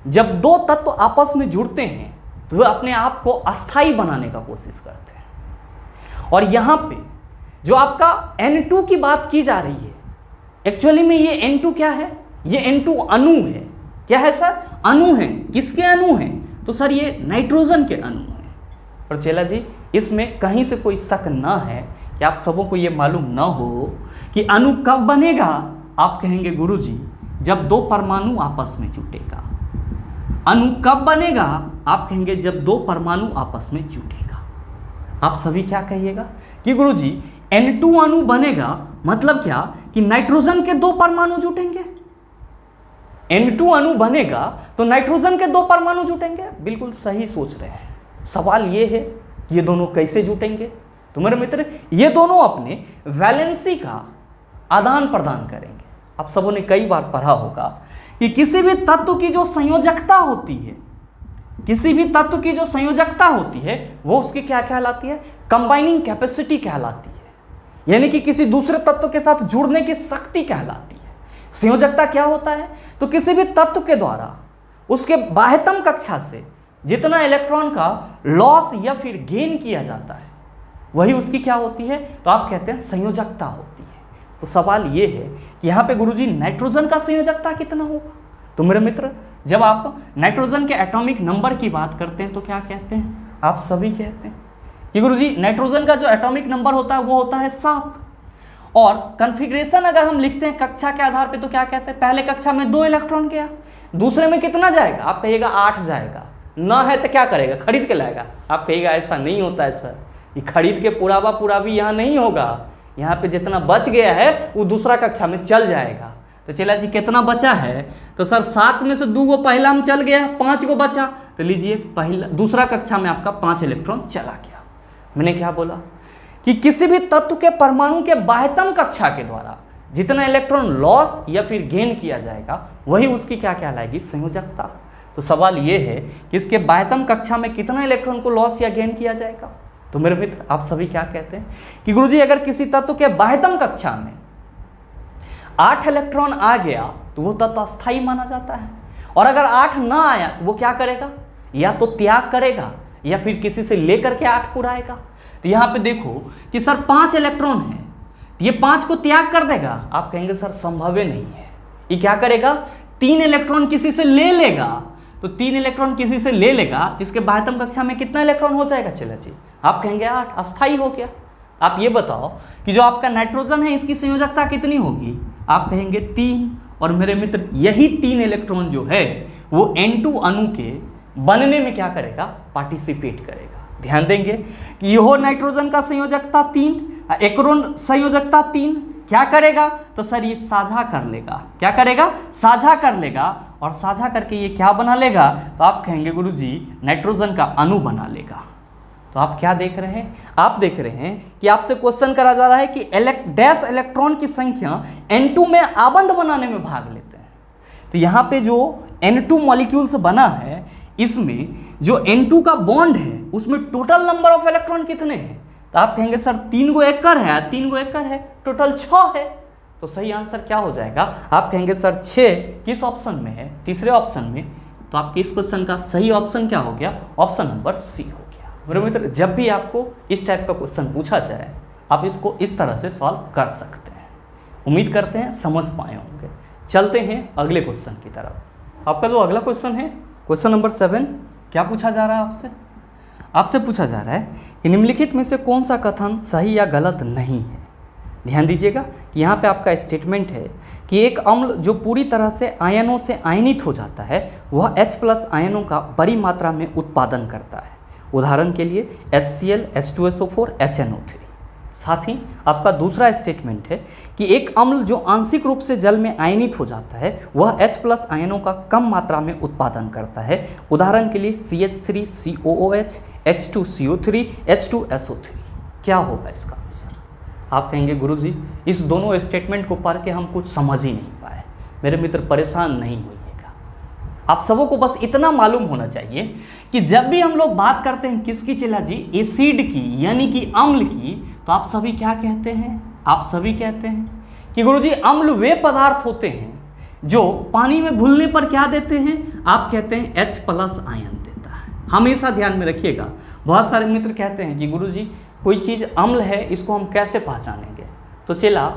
जब दो तत्व आपस में जुड़ते हैं तो वे अपने आप को अस्थाई बनाने का कोशिश करते हैं। और यहाँ पे जो आपका N2 की बात की जा रही है, एक्चुअली में ये N2 क्या है? ये N2 अणु है। क्या है सर? अणु है। किसके अणु हैं? तो सर ये नाइट्रोजन के अणु हैं। और चेला जी इसमें कहीं से कोई शक ना है कि आप सबों को ये मालूम ना हो कि अणु कब बनेगा। आप कहेंगे गुरुजी जब दो परमाणु आपस में जुटेगा। अणु कब बनेगा? आप कहेंगे जब दो परमाणु आपस में जुटेगा। आप सभी क्या कहिएगा कि गुरुजी N2 अणु बनेगा, मतलब क्या कि नाइट्रोजन के दो परमाणु जुटेंगे। N2 अणु बनेगा तो नाइट्रोजन के दो परमाणु जुटेंगे। बिल्कुल सही सोच रहे हैं। सवाल ये है कि ये दोनों कैसे जुटेंगे? तो मेरे मित्र ये दोनों अपने वैलेंसी का आदान प्रदान करेंगे। आप सबों ने कई बार पढ़ा होगा कि किसी भी तत्व की जो संयोजकता होती है, किसी भी तत्व की जो संयोजकता होती है वो उसकी क्या कहलाती है? कंबाइनिंग कैपेसिटी कहलाती है। यानी कि किसी दूसरे तत्व के साथ जुड़ने की शक्ति कहलाती है। संयोजकता क्या होता है? तो किसी भी तत्व के द्वारा उसके बाह्यतम कक्षा से जितना इलेक्ट्रॉन का लॉस या फिर गेन किया जाता है वही उसकी क्या होती है? तो आप कहते हैं संयोजकता होती है। तो सवाल ये है कि यहाँ पे गुरुजी नाइट्रोजन का संयोजकता कितना होगा? तो मेरे मित्र जब आप नाइट्रोजन के एटॉमिक नंबर की बात करते हैं तो क्या कहते हैं? आप सभी कहते हैं कि गुरुजी नाइट्रोजन का जो एटॉमिक नंबर होता है वो होता है 7। और कॉन्फ़िगरेशन अगर हम लिखते हैं कक्षा के आधार पे तो क्या कहते हैं? पहले कक्षा में 2 इलेक्ट्रॉन गया, दूसरे में कितना जाएगा? आप कहिएगा 8 जाएगा। ना है तो क्या करेगा? खरीद के लाएगा। आप कहिएगा ऐसा नहीं होता है सर, ये खरीद के पुरावा पुरावी यहाँ नहीं होगा। यहाँ पे जितना बच गया है वो दूसरा कक्षा में चल जाएगा। तो चला जी कितना बचा है? तो सर 7 में से 2 गो पहला में चल गया, 5 गो बचा। तो लीजिए पहला दूसरा कक्षा में आपका 5 इलेक्ट्रॉन चला गया। मैंने क्या बोला कि किसी भी तत्व के परमाणु के बाह्यतम कक्षा के द्वारा जितना इलेक्ट्रॉन लॉस या फिर गेन किया जाएगा वही उसकी क्या कहलाएगी? संयोजकता। तो सवाल ये है कि इसके बाह्यतम कक्षा में कितना इलेक्ट्रॉन को लॉस या गेन किया जाएगा? तो मेरे मित्र आप सभी क्या कहते हैं कि गुरुजी अगर किसी तत्व के बाह्यतम कक्षा में 8 इलेक्ट्रॉन आ गया तो वो तत्व अस्थायी माना जाता है। और अगर 8 ना आया तो वो क्या करेगा? या तो त्याग करेगा या फिर किसी से लेकर के 8 पुराएगा। तो यहाँ पे देखो कि सर 5 इलेक्ट्रॉन है, तो ये 5 को त्याग कर देगा। आप कहेंगे सर संभव नहीं है। ये क्या करेगा? 3 इलेक्ट्रॉन किसी से ले लेगा। तो 3 इलेक्ट्रॉन किसी से ले लेगा, जिसके बाह्यतम कक्षा में कितना इलेक्ट्रॉन हो जाएगा? चला जी आप कहेंगे 8, अस्थाई हो गया। आप ये बताओ कि जो आपका नाइट्रोजन है इसकी संयोजकता कितनी होगी? आप कहेंगे 3। और मेरे मित्र यही 3 इलेक्ट्रॉन जो है वो N2 अणु के बनने में क्या करेगा? पार्टिसिपेट करेगा। ध्यान देंगे कि यह नाइट्रोजन का संयोजकता 3, एक्रोन संयोजकता 3 क्या करेगा? तो सर ये साझा कर लेगा। क्या करेगा? साझा कर लेगा। और साझा करके ये क्या बना लेगा? तो आप कहेंगे गुरुजी नाइट्रोजन का अणु बना लेगा। तो आप क्या देख रहे हैं? आप देख रहे हैं कि आपसे क्वेश्चन करा जा रहा है कि डैश इलेक्ट्रॉन की संख्या N2 में आबंध बनाने में भाग लेते हैं। तो यहाँ पे जो N2 मॉलिक्यूल से बना है इसमें जो N2 का बॉन्ड है उसमें टोटल नंबर ऑफ इलेक्ट्रॉन कितने हैं? तो आप कहेंगे सर 3 गो एकर है, 3 गो एकर है, टोटल 6 है। तो सही आंसर क्या हो जाएगा? आप कहेंगे सर 6 किस ऑप्शन में है? तीसरे ऑप्शन में। तो आपके इस क्वेश्चन का सही ऑप्शन क्या हो गया? ऑप्शन नंबर सी हो गया। मेरे मित्र जब भी आपको इस टाइप का क्वेश्चन पूछा जाए आप इसको इस तरह से सॉल्व कर सकते हैं। उम्मीद करते हैं समझ पाए होंगे। चलते हैं अगले क्वेश्चन की तरफ। आपका जो अगला क्वेश्चन है क्वेश्चन नंबर 7, क्या पूछा जा रहा है आपसे? आपसे पूछा जा रहा है कि निम्नलिखित में से कौन सा कथन सही या गलत नहीं है। ध्यान दीजिएगा कि यहाँ पे आपका स्टेटमेंट है कि एक अम्ल जो पूरी तरह से आयनों से आयनित हो जाता है वह H+ आयनों का बड़ी मात्रा में उत्पादन करता है। उदाहरण के लिए HCl, H2SO4, HNO3। साथ ही आपका दूसरा स्टेटमेंट है कि एक अम्ल जो आंशिक रूप से जल में आयनित हो जाता है वह H+ आयनों का कम मात्रा में उत्पादन करता है। उदाहरण के लिए CH3, COOH, H2CO3, H2SO3। क्या होगा इसका आंसर? आप कहेंगे गुरुजी इस दोनों स्टेटमेंट को पढ़ के हम कुछ समझ ही नहीं पाए। मेरे मित्र परेशान नहीं होइएगा। आप सबों को बस इतना मालूम होना चाहिए कि जब भी हम लोग बात करते हैं किसकी चला जी, एसिड की यानी कि अम्ल की, तो आप सभी क्या कहते हैं, आप सभी कहते हैं कि गुरुजी अम्ल वे पदार्थ होते हैं जो पानी में घुलने पर क्या देते हैं, आप कहते हैं H+ आयन देता है। हमेशा ध्यान में रखिएगा, बहुत सारे मित्र कहते हैं कि गुरुजी कोई चीज़ अम्ल है, इसको हम कैसे पहचानेंगे। तो चला,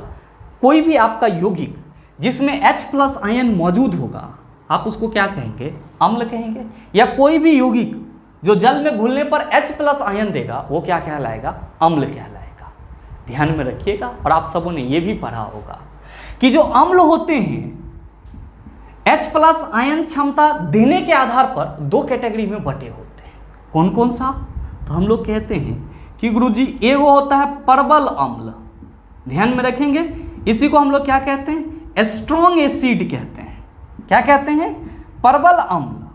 कोई भी आपका यौगिक जिसमें H+ आयन मौजूद होगा आप उसको क्या कहेंगे, अम्ल कहेंगे। या कोई भी यौगिक जो जल में घुलने पर H+ आयन देगा वो क्या कहलाएगा, अम्ल कहलाएगा। ध्यान में रखिएगा। और आप सबों ने ये भी पढ़ा होगा कि जो अम्ल होते हैं H+ आयन क्षमता देने के आधार पर 2 कैटेगरी में बटे होते हैं। कौन कौन सा, तो हम लोग कहते हैं कि गुरुजी एगो होता है प्रबल अम्ल, ध्यान में रखेंगे, इसी को हम लोग क्या कहते हैं, स्ट्रॉन्ग एसिड कहते हैं। क्या कहते हैं, प्रबल अम्ल।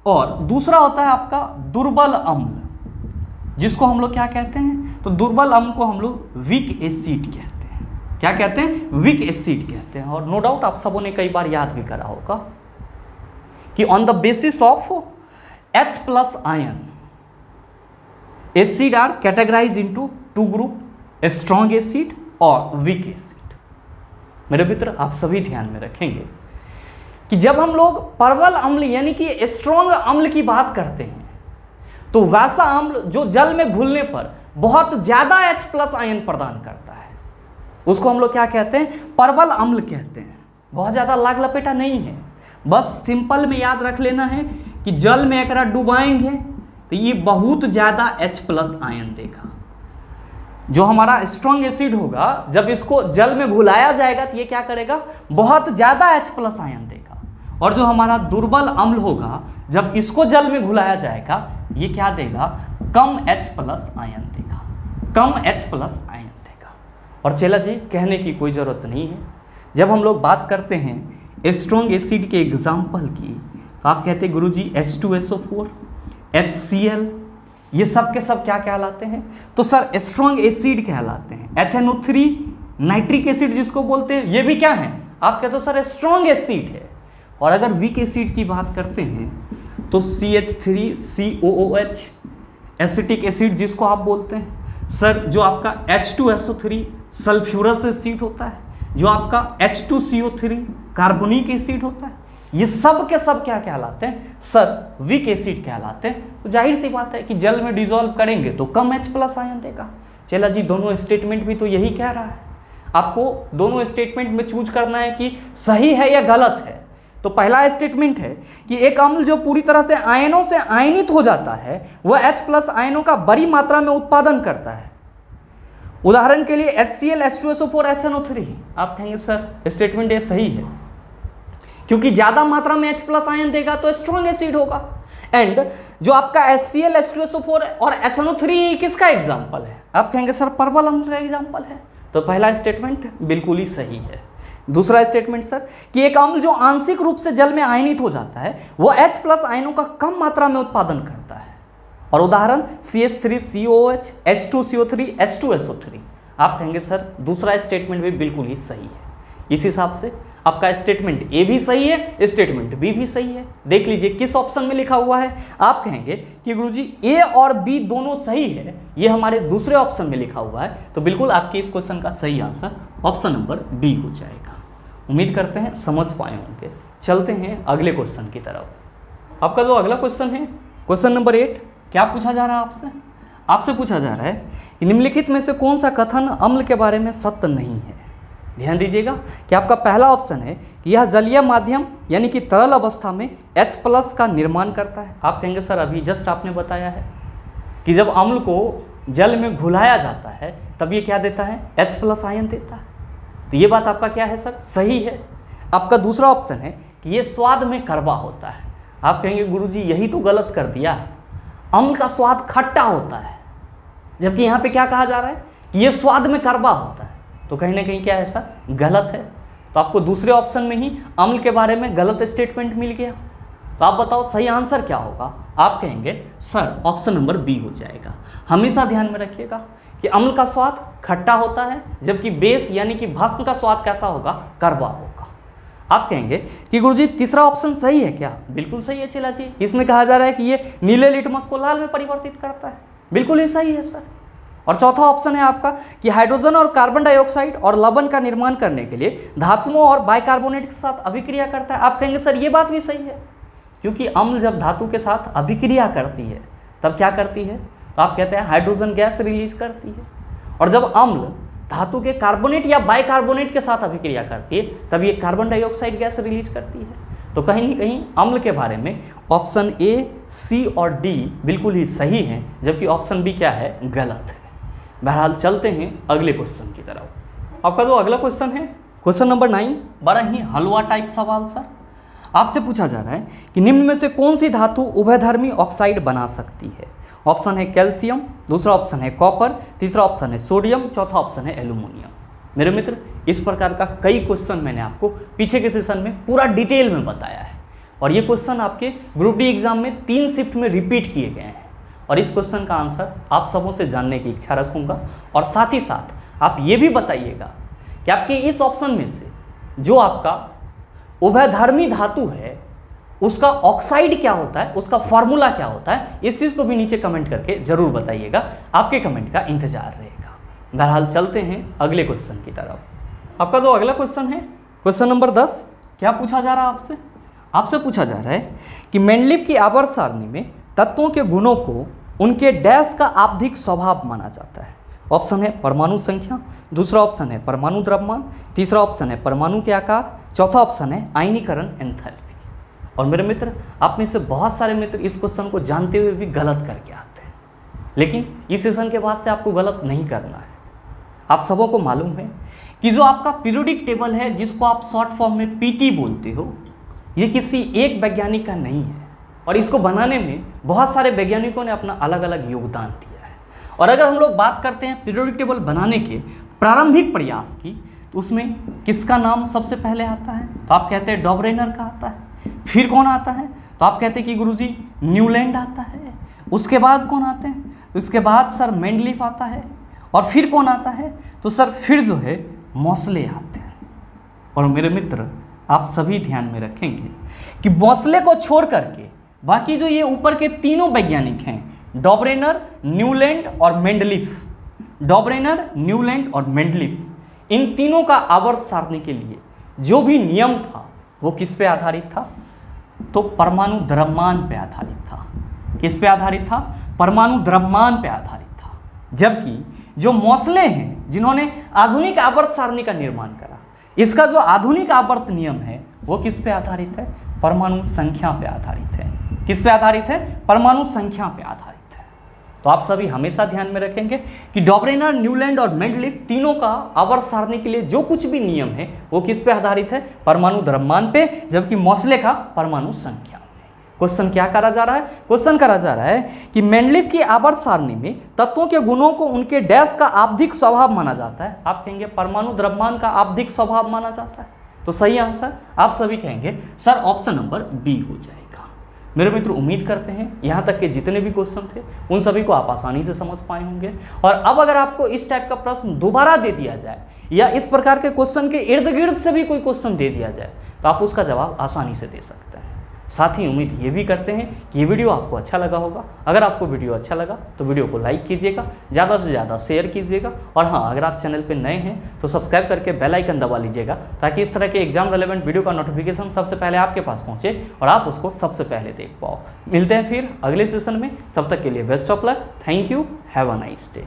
और दूसरा होता है आपका दुर्बल अम्ल, जिसको हम लोग क्या कहते हैं, तो दुर्बल अम्ल को हम लोग वीक एसिड कहते हैं। क्या कहते हैं, वीक एसिड कहते हैं। और नो डाउट आप सबों ने कई बार याद भी करा होगा कि on the basis of H+ ion acid are categorise into 2 group, strong acid और वीक एसिड। मेरे मित्र आप सभी ध्यान में रखेंगे कि जब हम लोग प्रबल अम्ल यानी कि स्ट्रॉन्ग अम्ल की बात करते हैं तो वैसा अम्ल जो जल में घुलने पर बहुत ज्यादा H+ आयन प्रदान करता है उसको हम लोग क्या कहते हैं, प्रबल अम्ल कहते हैं। बहुत ज्यादा लाग लपेटा नहीं है, बस सिंपल में याद रख लेना है कि जल में एकरा डुबाएंगे तो ये बहुत ज्यादा H+ आयन देगा। जो हमारा स्ट्रॉन्ग एसिड होगा जब इसको जल में घुलाया जाएगा तो ये क्या करेगा, बहुत ज्यादा H+ आयन देगा। और जो हमारा दुर्बल अम्ल होगा जब इसको जल में घुलाया जाएगा ये क्या देगा, कम H+ आयन देगा, कम H+ आयन देगा। और चला जी कहने की कोई ज़रूरत नहीं है, जब हम लोग बात करते हैं स्ट्रॉन्ग एसिड के एग्जाम्पल की तो आप कहते हैं गुरुजी H2SO4, HCl, ये सब के सब क्या कहलाते हैं, तो सर स्ट्रॉन्ग एसिड कहलाते हैं। HNO3 नाइट्रिक एसिड जिसको बोलते हैं ये भी क्या है, आप कहते हो सर स्ट्रॉन्ग एसिड है। और अगर वीक एसिड की बात करते हैं तो CH3COOH एसिटिक एसिड जिसको आप बोलते हैं। सर जो आपका H2SO3 सल्फ्यूरस एसिड होता है, जो आपका H2CO3 कार्बोनिक एसिड होता है, ये सब के सब क्या कहलाते हैं, सर वीक एसिड कहलाते हैं। तो जाहिर सी बात है कि जल में डिसॉल्व करेंगे तो कम H+ आयन देगा। चला जी दोनों स्टेटमेंट भी तो यही कह रहा है, आपको दोनों स्टेटमेंट में चूज करना है कि सही है या गलत है। तो पहला स्टेटमेंट है कि एक अम्ल जो पूरी तरह से आयनों से आयनित हो जाता है वह H+ आयनों का बड़ी मात्रा में उत्पादन करता है। उदाहरण के लिए HCl, H2SO4, HNO3। आप कहेंगे सर स्टेटमेंट ये सही है क्योंकि ज्यादा मात्रा में H+ आयन देगा तो स्ट्रॉन्ग एसिड होगा। एंड जो आपका HCl, H2SO4 और HNO3 किसका एग्जाम्पल है, आप कहेंगे सर प्रबल अम्ल का एग्जाम्पल है। तो पहला स्टेटमेंट बिल्कुल ही सही है। दूसरा स्टेटमेंट सर कि एक अम्ल जो आंशिक रूप से जल में आयनित हो जाता है वह H+ आयनों का कम मात्रा में उत्पादन करता है। और उदाहरण CH3COOH, H2CO3, H2SO3। आप कहेंगे सर दूसरा स्टेटमेंट भी बिल्कुल ही सही है। इस हिसाब से आपका स्टेटमेंट ए भी सही है, स्टेटमेंट बी भी सही है। देख लीजिए किस ऑप्शन में लिखा हुआ है, आप कहेंगे कि गुरुजी ए और बी दोनों सही है, ये हमारे दूसरे ऑप्शन में लिखा हुआ है। तो बिल्कुल आपके इस क्वेश्चन का सही आंसर ऑप्शन नंबर बी हो जाएगा। उम्मीद करते हैं समझ पाए होंगे। चलते हैं अगले क्वेश्चन की तरफ। आपका जो अगला क्वेश्चन है क्वेश्चन नंबर 8, क्या पूछा जा रहा है आपसे, आपसे पूछा जा रहा है कि निम्नलिखित में से कौन सा कथन अम्ल के बारे में सत्य नहीं है। ध्यान दीजिएगा कि आपका पहला ऑप्शन है कि यह जलीय माध्यम यानी कि तरल अवस्था में H+ का निर्माण करता है। आप कहेंगे सर अभी जस्ट आपने बताया है कि जब अम्ल को जल में घुलाया जाता है तब ये क्या देता है, H+ आयन देता है। तो ये बात आपका क्या है सर, सही है। आपका दूसरा ऑप्शन है कि ये स्वाद में कड़वा होता है। आप कहेंगे गुरुजी यही तो गलत कर दिया, अम्ल का स्वाद खट्टा होता है, जबकि यहाँ पे क्या कहा जा रहा है कि ये स्वाद में कड़वा होता है। तो कहीं ना कहीं क्या है सर, गलत है। तो आपको दूसरे ऑप्शन में ही अम्ल के बारे में गलत स्टेटमेंट मिल गया। तो आप बताओ सही आंसर क्या होगा, आप कहेंगे सर ऑप्शन नंबर बी हो जाएगा। हमेशा ध्यान में रखिएगा कि अम्ल का स्वाद खट्टा होता है जबकि बेस यानी कि भस्म का स्वाद कैसा होगा, कड़वा होगा। आप कहेंगे कि गुरुजी तीसरा ऑप्शन सही है क्या? बिल्कुल सही है चला जी। इसमें कहा जा रहा है कि ये नीले लिटमस को लाल में परिवर्तित करता है, बिल्कुल ही सही है सर। और चौथा ऑप्शन है आपका कि हाइड्रोजन और कार्बन डाइऑक्साइड और लवण का निर्माण करने के लिए धातुओं और बाइकार्बोनेट के साथ अभिक्रिया करता है। आप कहेंगे सर ये बात भी सही है, क्योंकि अम्ल जब धातु के साथ अभिक्रिया करती है तब क्या करती है? तो आप कहते हैं हाइड्रोजन गैस रिलीज करती है। और जब अम्ल धातु के कार्बोनेट या बाइकार्बोनेट के साथ अभिक्रिया करती है तब ये कार्बन डाइऑक्साइड गैस रिलीज करती है। तो कहीं ना कहीं अम्ल के बारे में ऑप्शन ए, सी और डी बिल्कुल ही सही हैं, जबकि ऑप्शन बी क्या है? गलत है। बहरहाल चलते हैं अगले क्वेश्चन की तरफ। आपका जो अगला क्वेश्चन है क्वेश्चन नंबर 9, बड़ा ही हलवा टाइप सवाल सर। आपसे पूछा जा रहा है कि निम्न में से कौन सी धातु उभयधर्मी ऑक्साइड बना सकती है? ऑप्शन है कैल्शियम, दूसरा ऑप्शन है कॉपर, तीसरा ऑप्शन है सोडियम, चौथा ऑप्शन है एल्यूमिनियम। मेरे मित्र, इस प्रकार का कई क्वेश्चन मैंने आपको पीछे के सेशन में पूरा डिटेल में बताया है, और ये क्वेश्चन आपके ग्रुप डी एग्जाम में 3 शिफ्ट में रिपीट किए गए हैं। और इस क्वेश्चन का आंसर आप सबों से जानने की इच्छा रखूंगा, और साथ ही साथ आप ये भी बताइएगा कि आपके इस ऑप्शन में से जो आपका उभयधर्मी धातु है उसका ऑक्साइड क्या होता है, उसका फॉर्मूला क्या होता है, इस चीज़ को भी नीचे कमेंट करके जरूर बताइएगा। आपके कमेंट का इंतजार रहेगा। बहरहाल चलते हैं अगले क्वेश्चन की तरफ। आपका जो अगला क्वेश्चन है क्वेश्चन नंबर 10, क्या पूछा जा रहा है आपसे? आपसे पूछा जा रहा है कि मेंडलीव की आवर्त सारणी में तत्वों के गुणों को उनके डैश का आवधिक स्वभाव माना जाता है। ऑप्शन है परमाणु संख्या, दूसरा ऑप्शन है परमाणु द्रव्यमान, तीसरा ऑप्शन है परमाणु के आकार, चौथा ऑप्शन है आयनीकरण एंथैल्पी। और मेरे मित्र, आप में से बहुत सारे मित्र इस क्वेश्चन को जानते हुए भी गलत करके आते हैं, लेकिन इस सेशन के बाद से आपको गलत नहीं करना है। आप सबों को मालूम है कि जो आपका पीरियोडिक टेबल है, जिसको आप शॉर्ट फॉर्म में पीटी बोलते हो, ये किसी एक वैज्ञानिक का नहीं है, और इसको बनाने में बहुत सारे वैज्ञानिकों ने अपना अलग अलग योगदान दिया है। और अगर हम लोग बात करते हैं पीरियोडिक टेबल बनाने के प्रारंभिक प्रयास की, तो उसमें किसका नाम सबसे पहले आता है? तो आप कहते हैं डॉबरेनर का आता है। फिर कौन आता है? तो आप कहते हैं कि गुरुजी न्यूलैंड आता है। उसके बाद कौन आते हैं? तो इसके बाद सर मेंडलीफ आता है। और फिर कौन आता है? तो सर फिर जो है मोसले आते हैं। और मेरे मित्र, आप सभी ध्यान में रखेंगे कि मोसले को छोड़ करके बाकी जो ये ऊपर के तीनों वैज्ञानिक हैं, डॉबरेनर, न्यूलैंड और मेंडलीफ, डॉबरेनर, न्यूलैंड और मेंडलीफ, इन तीनों का आवर्त सारणी के लिए जो भी नियम था वो किस पे आधारित था? तो परमाणु द्रव्यमान पे आधारित था। किस पे आधारित था? परमाणु द्रव्यमान पे आधारित था। जबकि जो मोसले हैं, जिन्होंने आधुनिक आवर्त सारणी का निर्माण करा, इसका जो आधुनिक आवर्त नियम है वो किस पे आधारित है? परमाणु संख्या पे आधारित है। किस पे आधारित है? परमाणु संख्या पे आधारित है। तो आप सभी हमेशा ध्यान में रखेंगे कि डॉबरेनर, न्यूलैंड और मेंडलीफ तीनों का आवर्त सारणी के लिए जो कुछ भी नियम है वो किस पे आधारित है? परमाणु द्रव्यमान पे, जबकि मोसले का परमाणु संख्या पे। क्वेश्चन क्या करा जा रहा है? क्वेश्चन करा जा रहा है कि मेंडलीफ की आवर्त सारणी में तत्वों के गुणों को उनके डैश का आवधिक स्वभाव माना जाता है। आप कहेंगे परमाणु द्रव्यमान का आवधिक स्वभाव माना जाता है। तो सही आंसर आप सभी कहेंगे सर ऑप्शन नंबर बी हो जाएगा। मेरे मित्र, उम्मीद करते हैं यहाँ तक के जितने भी क्वेश्चन थे उन सभी को आप आसानी से समझ पाए होंगे। और अब अगर आपको इस टाइप का प्रश्न दोबारा दे दिया जाए या इस प्रकार के क्वेश्चन के इर्द गिर्द से भी कोई क्वेश्चन दे दिया जाए तो आप उसका जवाब आसानी से दे सकते हैं। साथ ही उम्मीद ये भी करते हैं कि ये वीडियो आपको अच्छा लगा होगा। अगर आपको वीडियो अच्छा लगा तो वीडियो को लाइक कीजिएगा, ज़्यादा से ज़्यादा शेयर कीजिएगा, और हाँ, अगर आप चैनल पर नए हैं तो सब्सक्राइब करके बेल आइकन दबा लीजिएगा, ताकि इस तरह के एग्जाम रेलेवेंट वीडियो का नोटिफिकेशन सबसे पहले आपके पास पहुँचे और आप उसको सबसे पहले देख पाओ। मिलते हैं फिर अगले सेशन में, तब तक के लिए best of luck. Thank you, have a nice day.